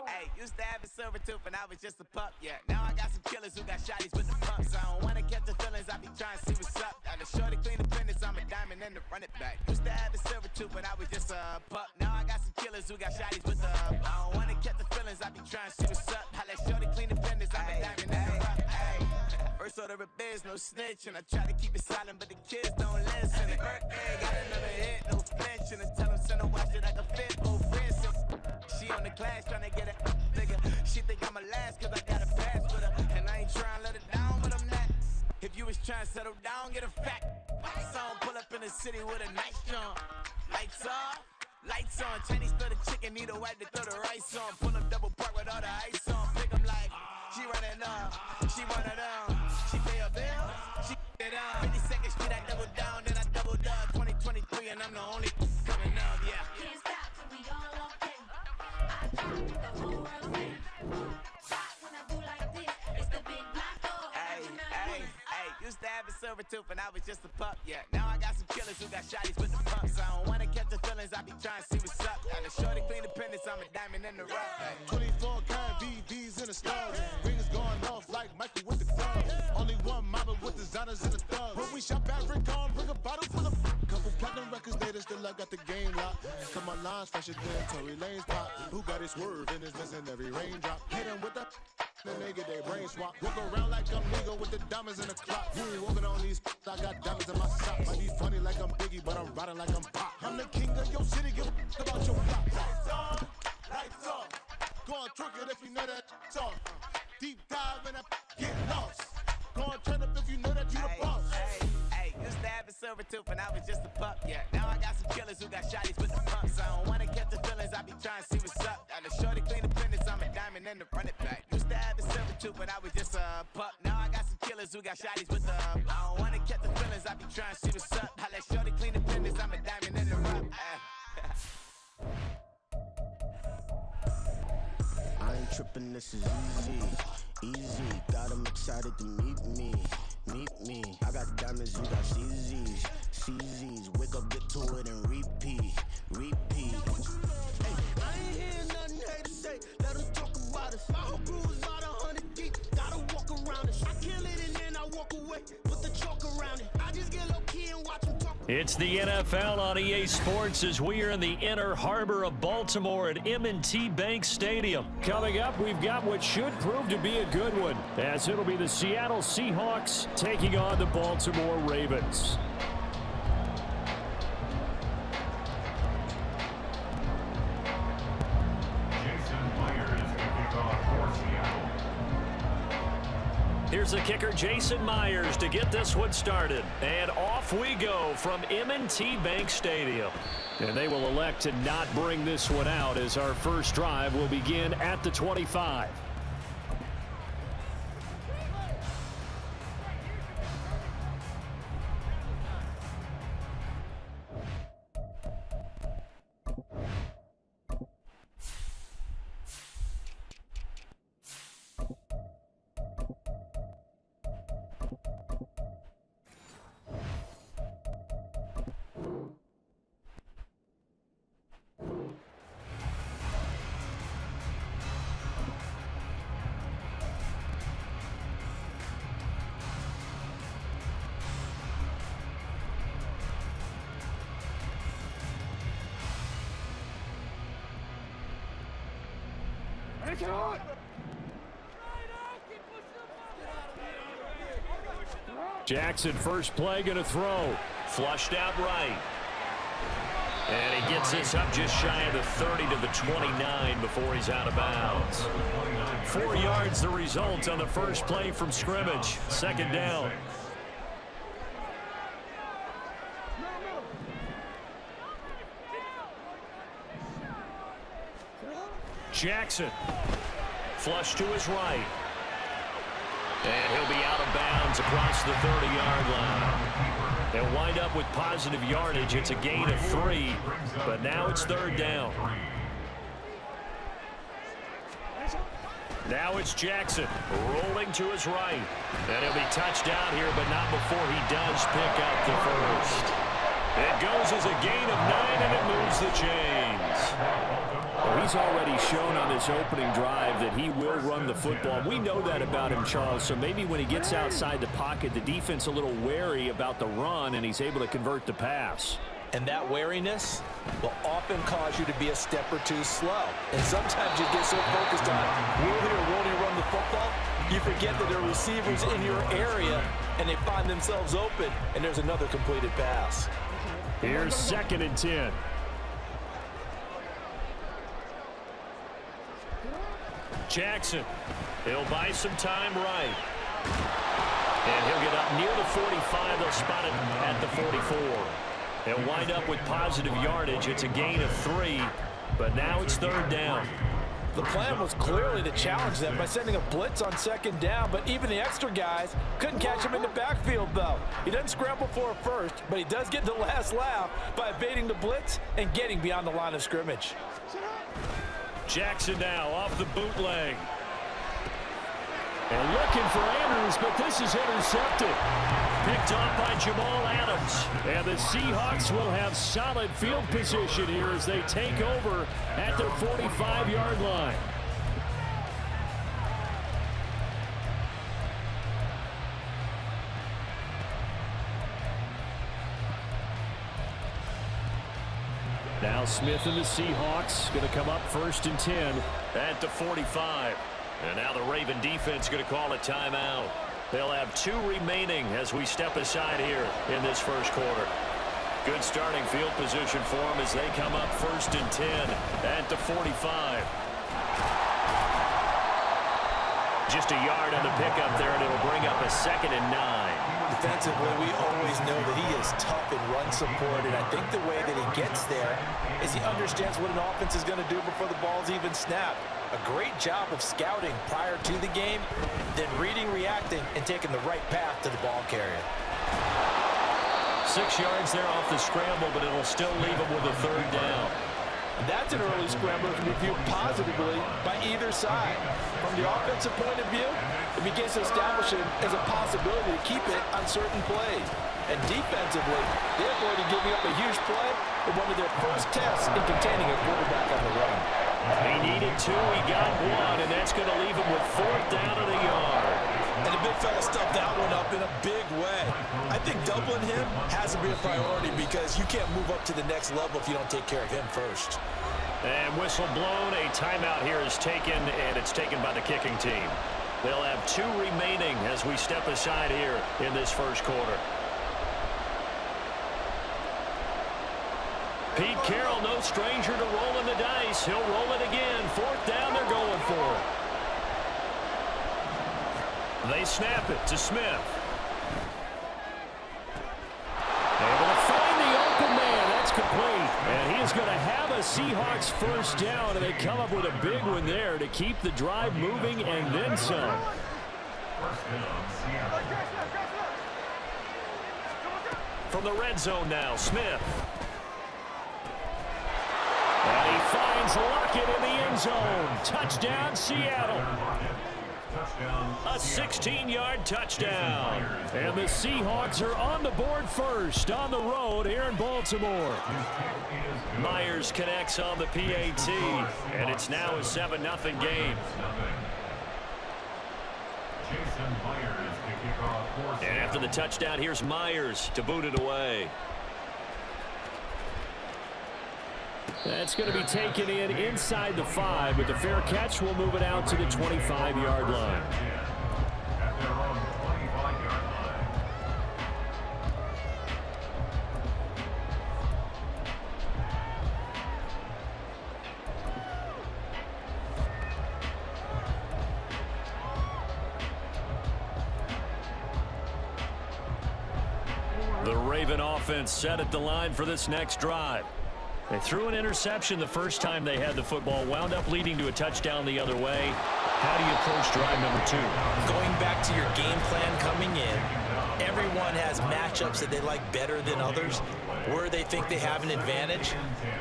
Hey, used to have a silver tooth and I was just a pup, yeah. Now I got some killers who got shotties with the pumps. I don't wanna catch the feelings, I be trying to see what's up. Now the shorty clean the fenders, I'm a diamond and to run it back. Used to have a silver tooth and I was just a pup. Now I got some killers who got shotties with the I don't wanna catch the feelings, I be trying to see what's up. I let shorty clean the fenders, I'm a diamond and to run it. First order of biz, no snitch, and I try to keep it silent, but the kids don't listen. Birthday, got another hit, no flinch, and I tell them send her watch it like a fit, both friends. She on the glass tryna get it, nigga. She think I'm a last cause I got a pass with her. And I ain't tryna let it down, but I'm not. If you was tryna settle down, get a fact. Song pull up in the city with a nice jump. Lights off, lights on. Chinese throw the chicken, need a wipe to throw the rice on. Pull up double park with all the ice on. Pick 'em like, she running up, she one of them. She pay a bill, she it up. 52nd Street, I double down, then I double up. 2023, and I'm the only coming up, yeah. Can't stop till we all okay. I drop the whole world say. Stop when I do like this. It's the big black door. Hey, used to have a silver tooth and I was just a pup, yeah. Now I got some killers who got shotties with the pumps. I don't wanna catch the feelings, I be trying to see what's up. Now the shorty clean the pendants, I'm a diamond in the rough. Hey. 24 karat VVs in the stars. Rings going off like Michael with the clubs. Only one mama with designers in the thugs. When we shop at Rick on, bring a bottle full of couple platinum records later, still I got the game locked. Come my lines fresher than Tory Lane's pop. Who got his swerve and is missing every raindrop. Hit him with the then they get their brain swap. Walk around like I'm legal with the diamonds in the clock. You ain't walking on these, I got diamonds in my socks. Might be funny like I'm Biggie, but I'm riding like I'm Pop. I'm the king of your city, give a about your block. Lights on, lights off. Go on, twerk it if you know that song. Deep dive and get lost. Go on, turn up if you know that you the boss. Hey, used to have a silver tooth and I was just a pup, yeah. Now I got some killers who got shotties with the pumps. I don't wanna catch the feelings, I be trying to see what's up. Now the shorty clean the pendants, I'm a diamond and to run it back. got shotties with the I don't wanna catch the feelings, I be trying to see what's up. I let shorty clean the business, I'm a diamond in the rough. I ain't tripping, this is easy. Got 'em excited to meet me. I got diamonds, you got CZs. Wake up, get to it, and repeat. Hey, I ain't hear nothing hate to say. Let them talk about us. My whole crew is about 100 deep. Gotta walk around it. I kill it and then I walk away. Put the chalk around it. I just get low key and watch them talk. It's the NFL on EA Sports as we are in the inner harbor of Baltimore at M&T Bank Stadium. Coming up, we've got what should prove to be a good one, as it'll be the Seattle Seahawks taking on the Baltimore Ravens. Here's the kicker, Jason Myers, to get this one started. And off we go from M&T Bank Stadium. And they will elect to not bring this one out as our first drive will begin at the 25. Jackson, first play, going to throw. Flushed out right. And he gets this up just shy of the 30 to the 29 before he's out of bounds. 4 yards the result on the first play from scrimmage. Second down. Jackson. Flush to his right. And he'll be out of bounds across the 30-yard line. They'll wind up with positive yardage. It's a gain of 3, but now it's third down. Now it's Jackson rolling to his right. And he'll be touched down here, but not before he does pick up the first. It goes as a gain of 9, and it moves the chains. Well, he's already shown on this opening drive that he will run the football. We know that about him, Charles, so maybe when he gets outside the pocket, the defense a little wary about the run, and he's able to convert the pass. And that wariness will often cause you to be a step or two slow. And sometimes you get so focused on will he or won't he run the football, you forget that there are receivers in your area, and they find themselves open, and there's another completed pass. Here's 2nd and 10. Jackson, he'll buy some time right. And he'll get up near the 45. They'll spot it at the 44. They'll wind up with positive yardage. It's a gain of 3, but now it's third down. The plan was clearly to challenge them by sending a blitz on second down, but even the extra guys couldn't catch him in the backfield, though. He doesn't scramble for a first, but he does get the last laugh by evading the blitz and getting beyond the line of scrimmage. Jackson now off the bootleg. And looking for Andrews, but this is intercepted. Picked off by Jamal Adams. And the Seahawks will have solid field position here as they take over at their 45-yard line. Now Smith and the Seahawks going to come up 1st and 10 at the 45. And now the Raven defense going to call a timeout. They'll have 2 remaining as we step aside here in this first quarter. Good starting field position for them as they come up 1st and 10 at the 45. Just a yard on the pickup there, and it'll bring up a 2nd and 9. Defensively, we always know that he is tough and run support, and I think the way that he gets there is he understands what an offense is going to do before the ball's even snapped. A great job of scouting prior to the game, then reading, reacting, and taking the right path to the ball carrier. 6 yards there off the scramble, but it'll still leave him with a third down. That's an early scramble that can be viewed positively by either side. From the offensive point of view, it begins to establish it as a possibility to keep it on certain plays. And defensively, they're avoiding giving up a huge play in one of their first tests in containing a quarterback on the run. He needed 2, he got 1, and that's going to leave him with 4th down at a yard. And the big fella stuffed that one up in a big way. I think doubling him has to be a priority because you can't move up to the next level if you don't take care of him first. And whistle blown, a timeout here is taken, and it's taken by the kicking team. They'll have 2 remaining as we step aside here in this first quarter. Pete Carroll, no stranger to rolling the dice. He'll roll it again. 4th down, they're going for it. They snap it to Smith. Able to find the open man. That's complete. And he is going to have a Seahawks first down, and they come up with a big one there to keep the drive moving and then some. From the red zone now, Smith. And he finds Lockett in the end zone. Touchdown, Seattle. A 16-yard touchdown. And the Seahawks are on the board first on the road here in Baltimore. Myers connects on the PAT, and it's now a 7-0 game. And after the touchdown, here's Myers to boot it away. That's going to be taken in inside the 5, but the fair catch will move it out to the 25-yard line. The Raven offense set at the line for this next drive. They threw an interception the first time they had the football, wound up leading to a touchdown the other way. How do you approach drive number 2? Going back to your game plan coming in, everyone has matchups that they like better than others. Where they think they have an advantage,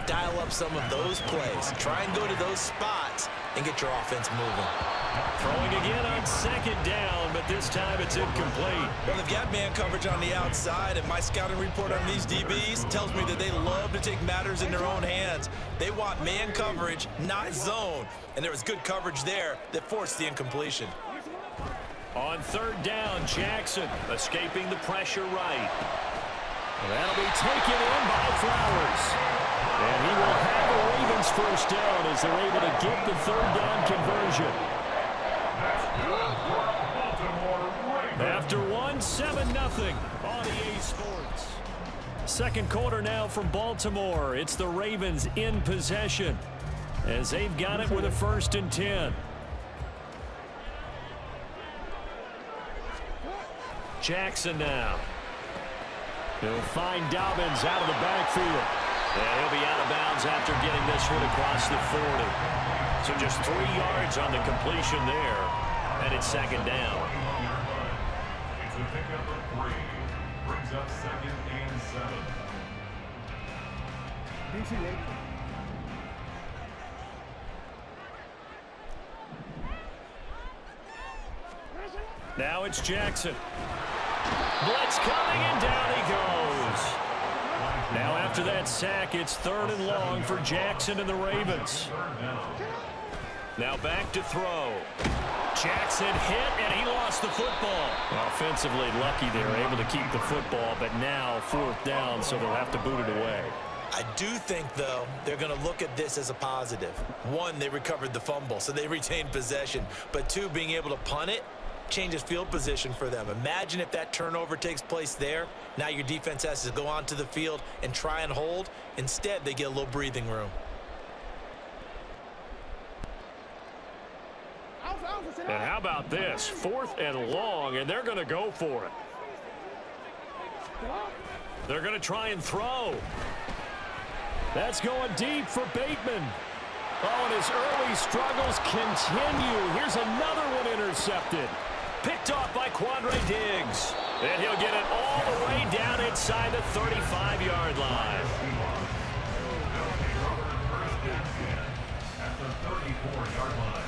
dial up some of those plays. Try and go to those spots and get your offense moving. Throwing again on 2nd down, but this time it's incomplete. Well, they've got man coverage on the outside, and my scouting report on these DBs tells me that they love to take matters in their own hands. They want man coverage, not zone. And there was good coverage there that forced the incompletion. On 3rd down, Jackson escaping the pressure right. And that'll be taken in by Flowers. And he will have the Ravens first down as they're able to get the 3rd down conversion. After 7-0 on EA Sports. Second quarter now from Baltimore. It's the Ravens in possession as they've got it with a 1st and 10. Jackson now. He'll find Dobbins out of the backfield. And he'll be out of bounds after getting this one across the 40. So just 3 yards on the completion there. And it's 2nd down. It's a pickup of 3. Brings up 2nd and 7. Now it's Jackson. Blitz coming, and down he goes. Now after that sack, it's 3rd and long for Jackson and the Ravens. Now back to throw. Jackson hit, and he lost the football. Offensively lucky they were able to keep the football, but now 4th down, so they'll have to boot it away. I do think, though, they're going to look at this as a positive. 1, they recovered the fumble, so they retained possession. But 2, being able to punt it changes field position for them. Imagine if that turnover takes place there. Now your defense has to go onto the field and try and hold. Instead, they get a little breathing room. And how about this? 4th and long, and they're going to go for it. They're going to try and throw. That's going deep for Bateman. Oh, and his early struggles continue. Here's another one intercepted. Picked off by Quandre Diggs. And he'll get it all the way down inside the 35-yard line. At the 34-yard line.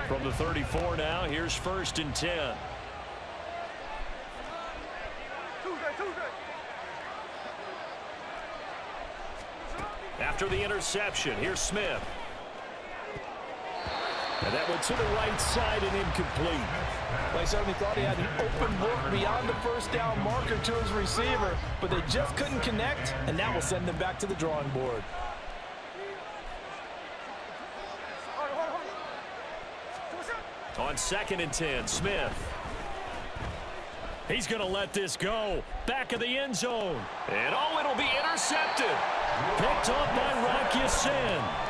From the 34 now, here's 1st and 10. After the interception, here's Smith. And that went to the right side and incomplete. They certainly thought he had an open look beyond the first down marker to his receiver, but they just couldn't connect, and that will send them back to the drawing board. On 2nd and 10, Smith. He's going to let this go. Back of the end zone. And it'll be intercepted. Picked off by Rock Ya-Sin.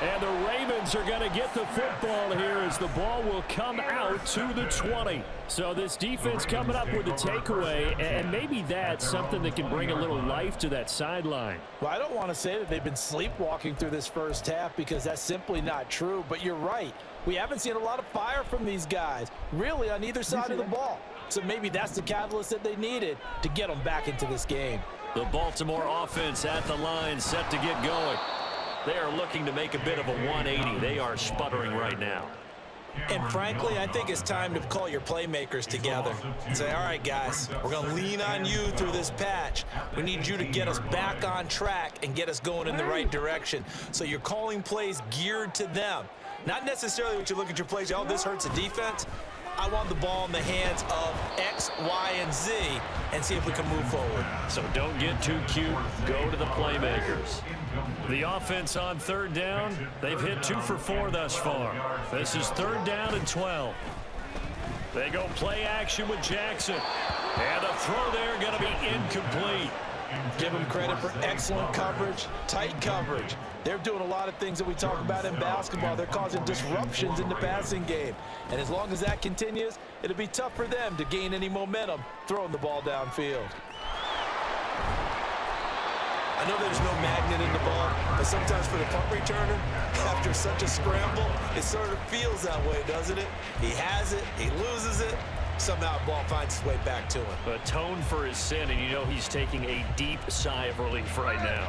And the Ravens are going to get the football here as the ball will come out to the 20. So this defense coming up with a takeaway, and maybe that's something that can bring a little life to that sideline. Well, I don't want to say that they've been sleepwalking through this first half because that's simply not true, but you're right. We haven't seen a lot of fire from these guys, really on either side of the ball. So maybe that's the catalyst that they needed to get them back into this game. The Baltimore offense at the line, set to get going. They are looking to make a bit of a 180. They are sputtering right now. And frankly, I think it's time to call your playmakers together and say, all right, guys, we're going to lean on you through this patch. We need you to get us back on track and get us going in the right direction. So you're calling plays geared to them. Not necessarily what you look at your plays, oh, this hurts the defense. I want the ball in the hands of X, Y, and Z and see if we can move forward. So don't get too cute. Go to the playmakers. The offense on 3rd down, they've hit 2 for 4 thus far. This is 3rd down and 12. They go play action with Jackson. And the throw there going to be incomplete. Give them credit for excellent coverage, tight coverage. They're doing a lot of things that we talk about in basketball. They're causing disruptions in the passing game. And as long as that continues, it'll be tough for them to gain any momentum throwing the ball downfield. I know there's no magnet in the ball, but sometimes for the punt returner, after such a scramble, it sort of feels that way, doesn't it? He has it, he loses it. Somehow the ball finds its way back to him. Atone for his sin, and you know he's taking a deep sigh of relief right now.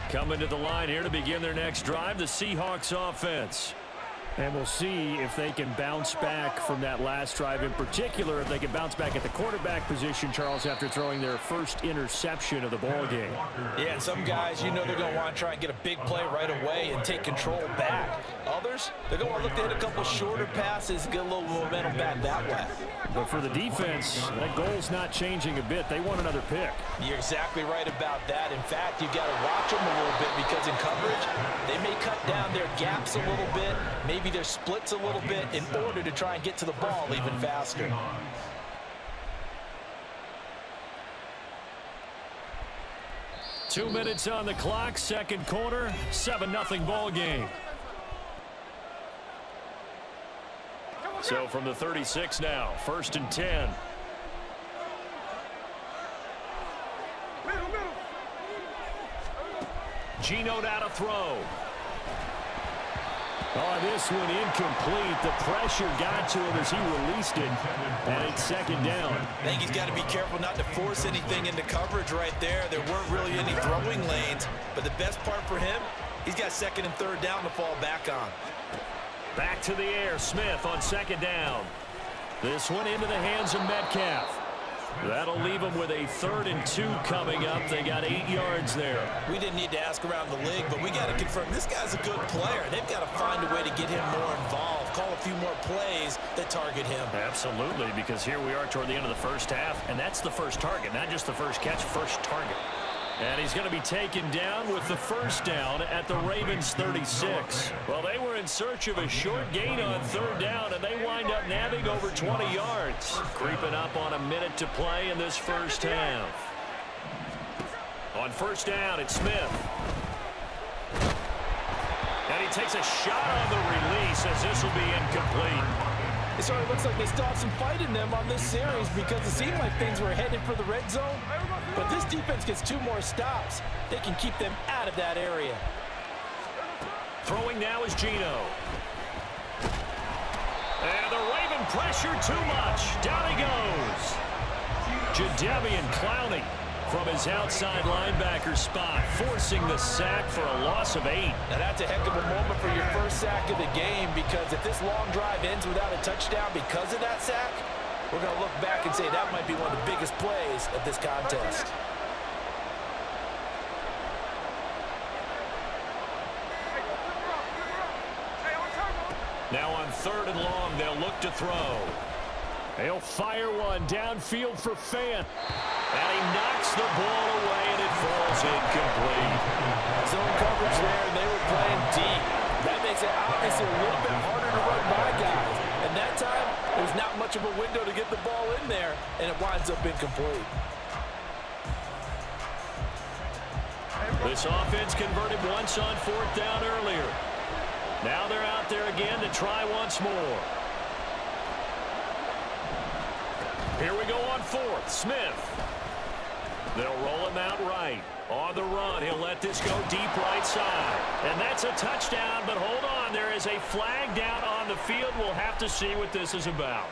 Coming to the line here to begin their next drive, the Seahawks offense. And we'll see if they can bounce back from that last drive in particular, if they can bounce back at the quarterback position, Charles, after throwing their first interception of the ball game. Yeah, and some guys, you know they're going to want to try and get a big play right away and take control back. Others, they're going to want to look to hit a couple shorter passes, get a little momentum back that way. But for the defense, that goal's not changing a bit. They want another pick. You're exactly right about that. In fact, you've got to watch them a little bit because in coverage, they may cut down their gaps a little bit, maybe their splits a little bit in order to try and get to the ball even faster. Two minutes on the clock, 2nd quarter, 7-0 ball game. So from the 36 now, 1st and 10. Geno out to throw. Oh, this one incomplete. The pressure got to him as he released it, and it's 2nd down. I think he's got to be careful not to force anything into coverage right there. There weren't really any throwing lanes, but the best part for him, he's got 2nd and 3rd down to fall back on. Back to the air, Smith on 2nd down. This one into the hands of Metcalf. That'll leave them with a 3rd and 2 coming up. They got 8 yards there. We didn't need to ask around the league, but we got to confirm this guy's a good player. They've got to find a way to get him more involved, call a few more plays that target him. Absolutely, because here we are toward the end of the first half, and that's the first target, not just the first catch, first target. And he's going to be taken down with the 1st down at the Ravens 36. Well, they were in search of a short gain on 3rd down, and they wind up nabbing over 20 yards. Creeping up on a minute to play in this first half. On 1st down, it's Smith. And he takes a shot on the release as this will be incomplete. It certainly looks like they still have some fight in them on this series because it seemed like things were headed for the red zone. But this defense gets 2 more stops. They can keep them out of that area. Throwing now is Geno. And the Raven pressure too much. Down he goes. Jadeveon Clowney from his outside linebacker spot, forcing the sack for a loss of 8. Now that's a heck of a moment for your first sack of the game, because if this long drive ends without a touchdown because of that sack, we're going to look back and say that might be one of the biggest plays of this contest. Now on 3rd and long, they'll look to throw. They'll fire one downfield for Fant. And he knocks the ball away, and it falls incomplete. Zone coverage there, and they were playing deep. That makes it obviously a little bit harder to run by guys. And that time, there's not much of a window to get the ball in there, and it winds up incomplete. This offense converted once on 4th down earlier. Now they're out there again to try once more. Here we go on 4th. Smith. They'll roll him out right. On the run, he'll let this go deep right side. And that's a touchdown, but hold on. There is a flag down on the field. We'll have to see what this is about.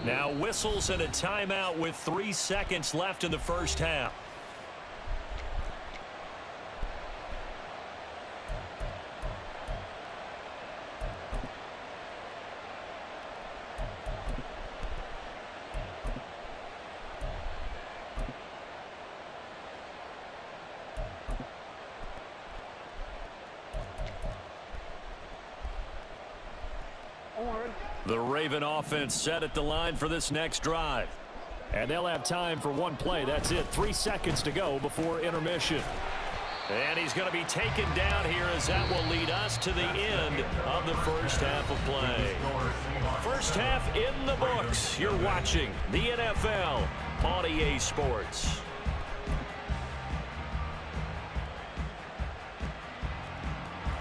Now whistles and a timeout with 3 seconds left in the first half. The Raven offense set at the line for this next drive. And they'll have time for one play. That's it. 3 seconds to go before intermission. And he's going to be taken down here, as that will lead us to the end of the first half of play. First half in the books. You're watching the NFL on EA Sports.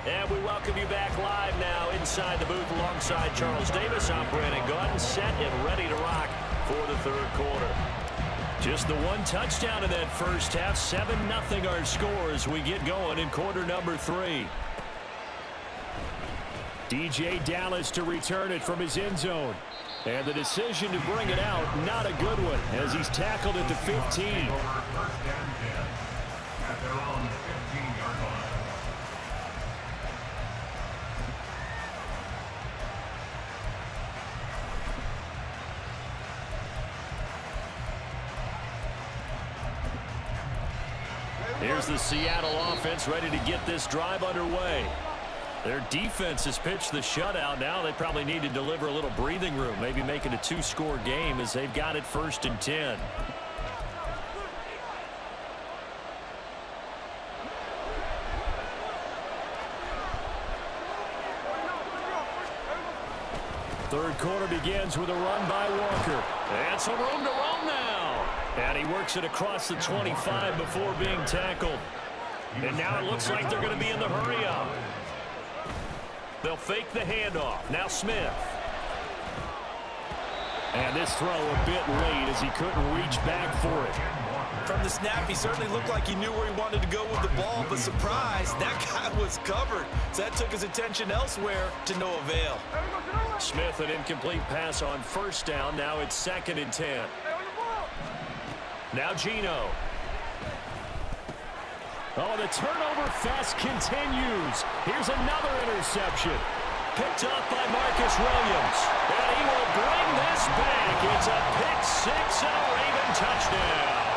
And we welcome you back live now inside the booth alongside Charles Davis. I'm Brandon Gaudin, set and ready to rock for the 3rd quarter. Just the 1 touchdown in that first half. 7-0 our score as we get going in quarter number 3. DJ Dallas to return it from his end zone. And the decision to bring it out, not a good one, as he's tackled at the 15. At their own 15-yard line. Here's the Seattle offense ready to get this drive underway. Their defense has pitched the shutout. Now they probably need to deliver a little breathing room, maybe make it a 2-score game, as they've got it 1st and 10. Third quarter begins with a run by Walker. And some room to roam now. And he works it across the 25 before being tackled. And now it looks like they're going to be in the hurry-up. They'll fake the handoff. Now Smith. And this throw a bit late as he couldn't reach back for it. From the snap, he certainly looked like he knew where he wanted to go with the ball, but surprise, that guy was covered. So that took his attention elsewhere to no avail. Smith, an incomplete pass on 1st down. Now it's 2nd and 10. Now Geno. Oh, the turnover fest continues. Here's another interception. Picked up by Marcus Williams. And he will bring this back. It's a pick 6 and a Raven touchdown.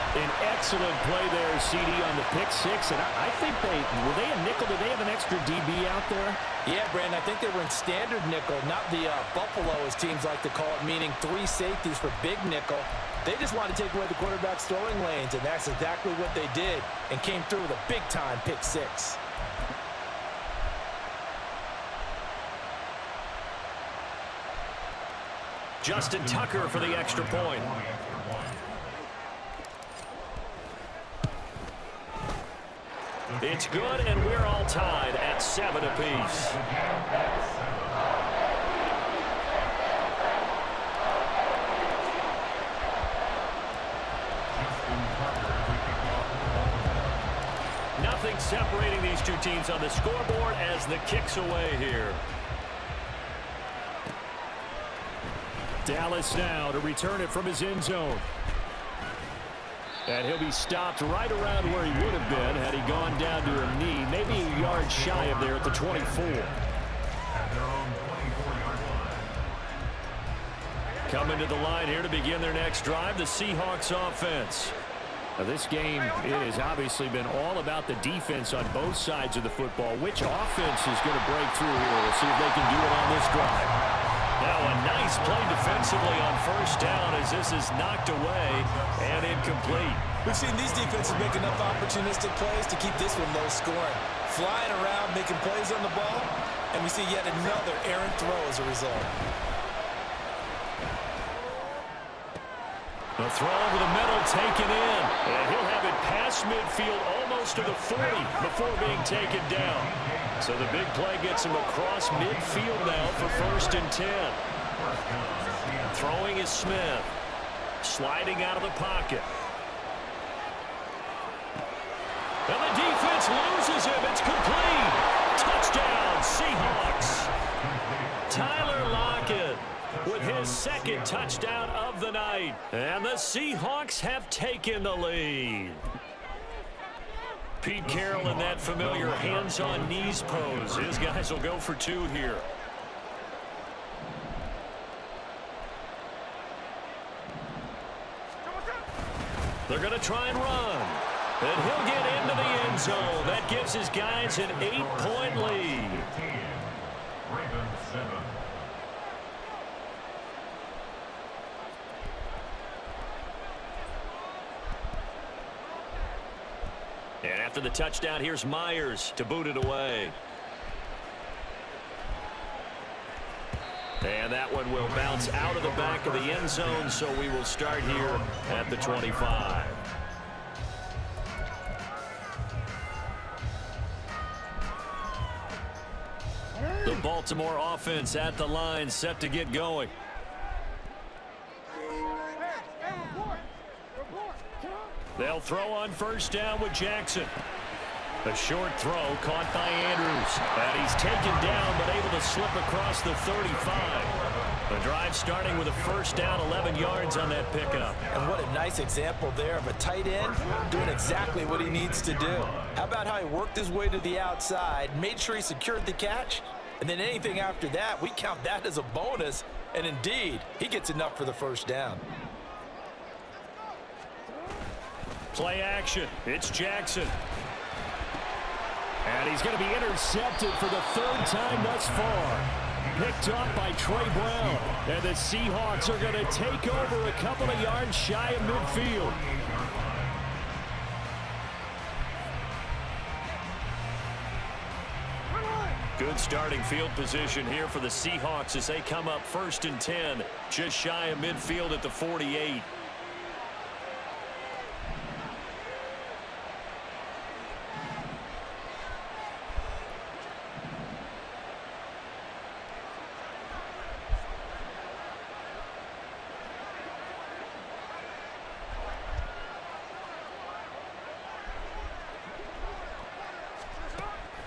An excellent play there, CD, on the pick six. And I think were they a nickel? Did they have an extra DB out there? Yeah, Brandon, I think they were in standard nickel, not the Buffalo, as teams like to call it, meaning 3 safeties for big nickel. They just wanted to take away the quarterback's throwing lanes, and that's exactly what they did, and came through with a big-time pick six. Justin Tucker for the extra point. It's good, and we're all tied at 7 apiece. Nothing separating these two teams on the scoreboard as the kick's away here. Dallas now to return it from his end zone. And he'll be stopped right around where he would have been had he gone down to a knee, maybe a yard shy of there at the 24. Coming to the line here to begin their next drive, the Seahawks offense. Now this game, it has obviously been all about the defense on both sides of the football. Which offense is going to break through here? We'll see if they can do it on this drive. Now a nice play defensively on first down as this is knocked away and incomplete. We've seen these defenses make enough opportunistic plays to keep this one low scoring. Flying around, making plays on the ball, and we see yet another errant throw as a result. The throw over the middle taken in, and he'll have it past midfield almost to the 40 before being taken down. So the big play gets him across midfield now for 1st and 10. Throwing is Smith. Sliding out of the pocket. And the defense loses him. It's complete. Touchdown, Seahawks. Tyler Lockett with his 2nd touchdown of the night. And the Seahawks have taken the lead. Pete Carroll in that familiar hands-on-knees pose. His guys will go for 2 here. They're going to try and run. And he'll get into the end zone. That gives his guys an 8-point lead. Ravens 7. And after the touchdown, here's Myers to boot it away. And that one will bounce out of the back of the end zone, so we will start here at the 25. The Baltimore offense at the line, set to get going. They'll throw on first down with Jackson. A short throw caught by Andrews. And he's taken down but able to slip across the 35. The drive starting with a first down, 11 yards on that pickup. And what a nice example there of a tight end doing exactly what he needs to do. How about how he worked his way to the outside, made sure he secured the catch, and then anything after that, we count that as a bonus. And indeed, he gets enough for the first down. Play action. It's Jackson. And he's going to be intercepted for the 3rd time thus far. Picked up by Trey Brown. And the Seahawks are going to take over a couple of yards shy of midfield. Good starting field position here for the Seahawks as they come up 1st and 10, just shy of midfield at the 48.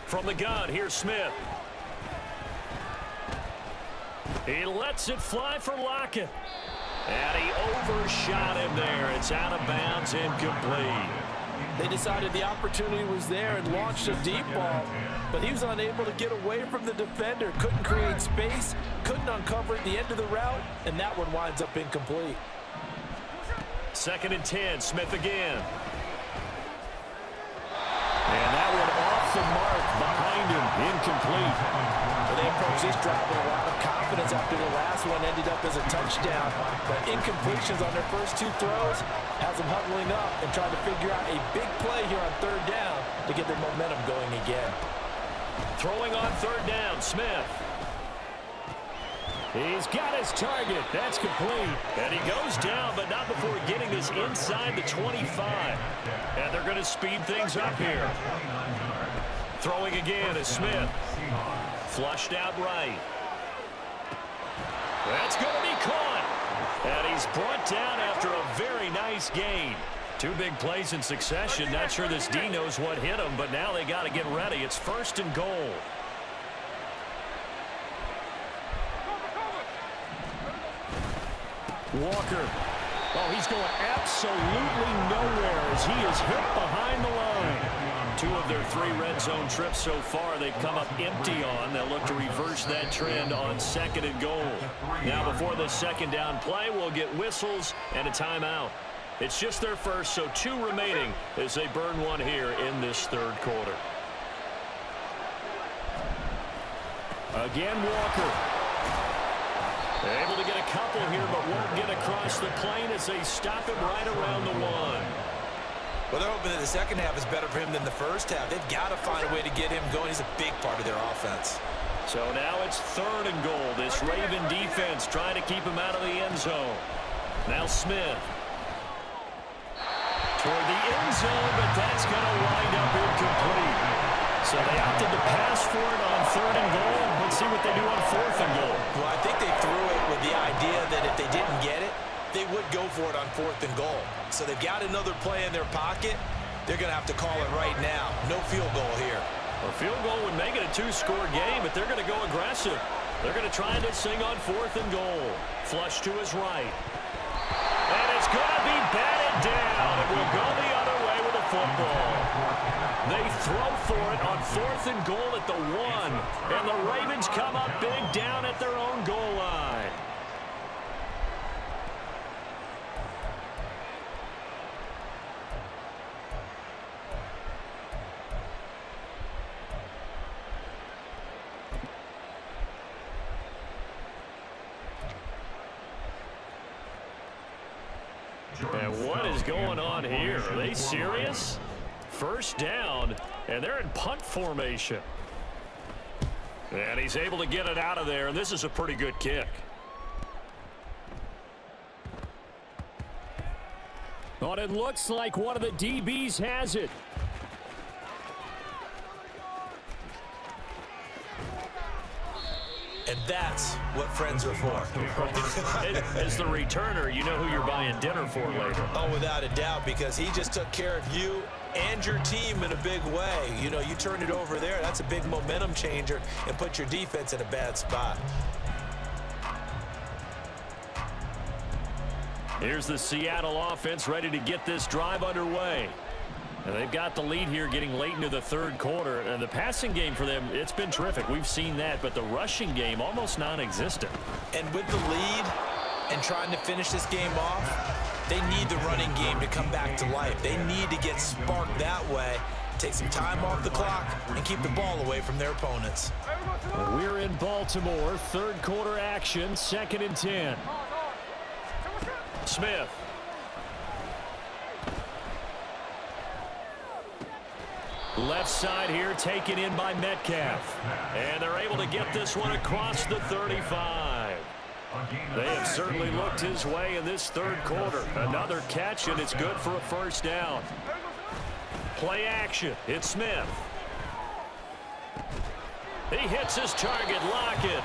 From the gun, here's Smith. He lets it fly for Lockett. And he overshot him there. It's out of bounds, incomplete. They decided the opportunity was there and launched a deep ball, but he was unable to get away from the defender. Couldn't create space, couldn't uncover at the end of the route, and that one winds up incomplete. 2nd and 10. Smith again. And that one off the mark behind him. Incomplete. Well, they approach this drive with a lot of confidence after the last one ended up as a touchdown. But incompletions on their first 2 throws has them huddling up and trying to figure out a big play here on 3rd down to get their momentum going again. Throwing on 3rd down, Smith. He's got his target. That's complete. And he goes down, but not before getting this inside the 25. And they're going to speed things up here. Throwing again is Smith. Flushed out right. That's going to be caught. And he's brought down after a very nice gain. 2 big plays in succession. Not sure this D knows what hit him, but now they got to get ready. It's 1st and goal. Walker. Oh, he's going absolutely nowhere as he is hit behind the line. 2 of their 3 red zone trips so far they've come up empty on. They'll look to reverse that trend on 2nd and goal. Now before the 2nd down play, we'll get whistles and a timeout. It's just their first, so 2 remaining as they burn one here in this 3rd quarter. Again, Walker. Able to get a couple here, but won't get across the plane as they stop him right around the 1. Well, they're hoping that the second half is better for him than the first half. They've got to find a way to get him going. He's a big part of their offense. So now it's 3rd and goal. This Raven defense trying to keep him out of the end zone. Now Smith. Toward the end zone, but that's going to wind up incomplete. So they opted to pass for it on 3rd and goal. Let's see what they do on 4th and goal. Well, I think they threw it with the idea that if they didn't get it, they would go for it on 4th and goal. So they've got another play in their pocket. They're going to have to call it right now. No field goal here. A field goal would make it a 2-score game, but they're going to go aggressive. They're going to try this thing on 4th and goal. Flush to his right. And it's going to be batted down. It will go the other way with a football. They throw for it on 4th and goal at the 1. And the Ravens come up big down at their own goal line. And what is going on here? Are they serious? 1st down, and they're in punt formation. And he's able to get it out of there, and this is a pretty good kick. But it looks like one of the DBs has it. And that's what friends are for. As the returner, you know who you're buying dinner for later. Oh, without a doubt, because he just took care of you and your team in a big way. You know, you turn it over there, that's a big momentum changer and put your defense in a bad spot. Here's the Seattle offense ready to get this drive underway. And they've got the lead here getting late into the 3rd quarter. And the passing game for them, it's been terrific. We've seen that, but the rushing game almost non-existent. And with the lead and trying to finish this game off, they need the running game to come back to life. They need to get sparked that way, take some time off the clock, and keep the ball away from their opponents. We're in Baltimore, 3rd quarter action, 2nd and 10. Smith. Left side here taken in by Metcalf. And they're able to get this one across the 35. They have certainly looked his way in this 3rd quarter. Another catch, and it's good for a 1st down. Play action. It's Smith. He hits his target, Lockett.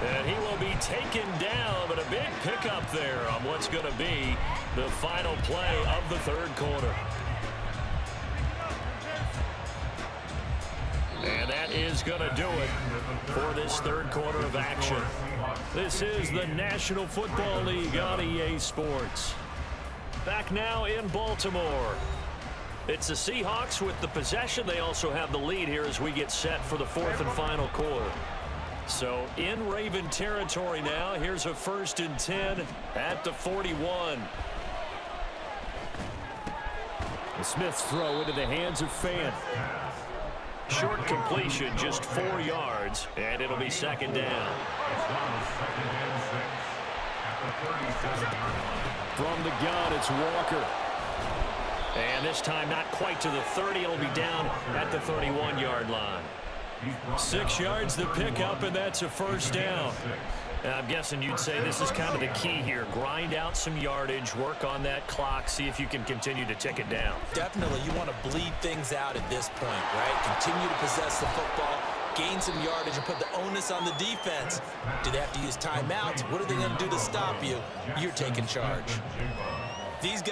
And he will be taken down, but a big pickup there on what's going to be the final play of the 3rd quarter. And that is going to do it for this 3rd quarter of action. This is the National Football League on EA Sports. Back now in Baltimore. It's the Seahawks with the possession. They also have the lead here as we get set for the 4th and final quarter. So in Raven territory now. Here's a 1st and 10 at the 41. The Smiths throw into the hands of Fan. Short completion, just 4 yards, and it'll be second down. From the gun, it's Walker. And this time not quite to the 30. It'll be down at the 31-yard line. 6 yards the pickup, and that's a first down. And I'm guessing you'd say this is kind of the key here. Grind out some yardage, work on that clock, see if you can continue to tick it down. Definitely, you want to bleed things out at this point, right? Continue to possess the football, gain some yardage, and put the onus on the defense. Do they have to use timeouts? What are they going to do to stop you? You're taking charge. These guys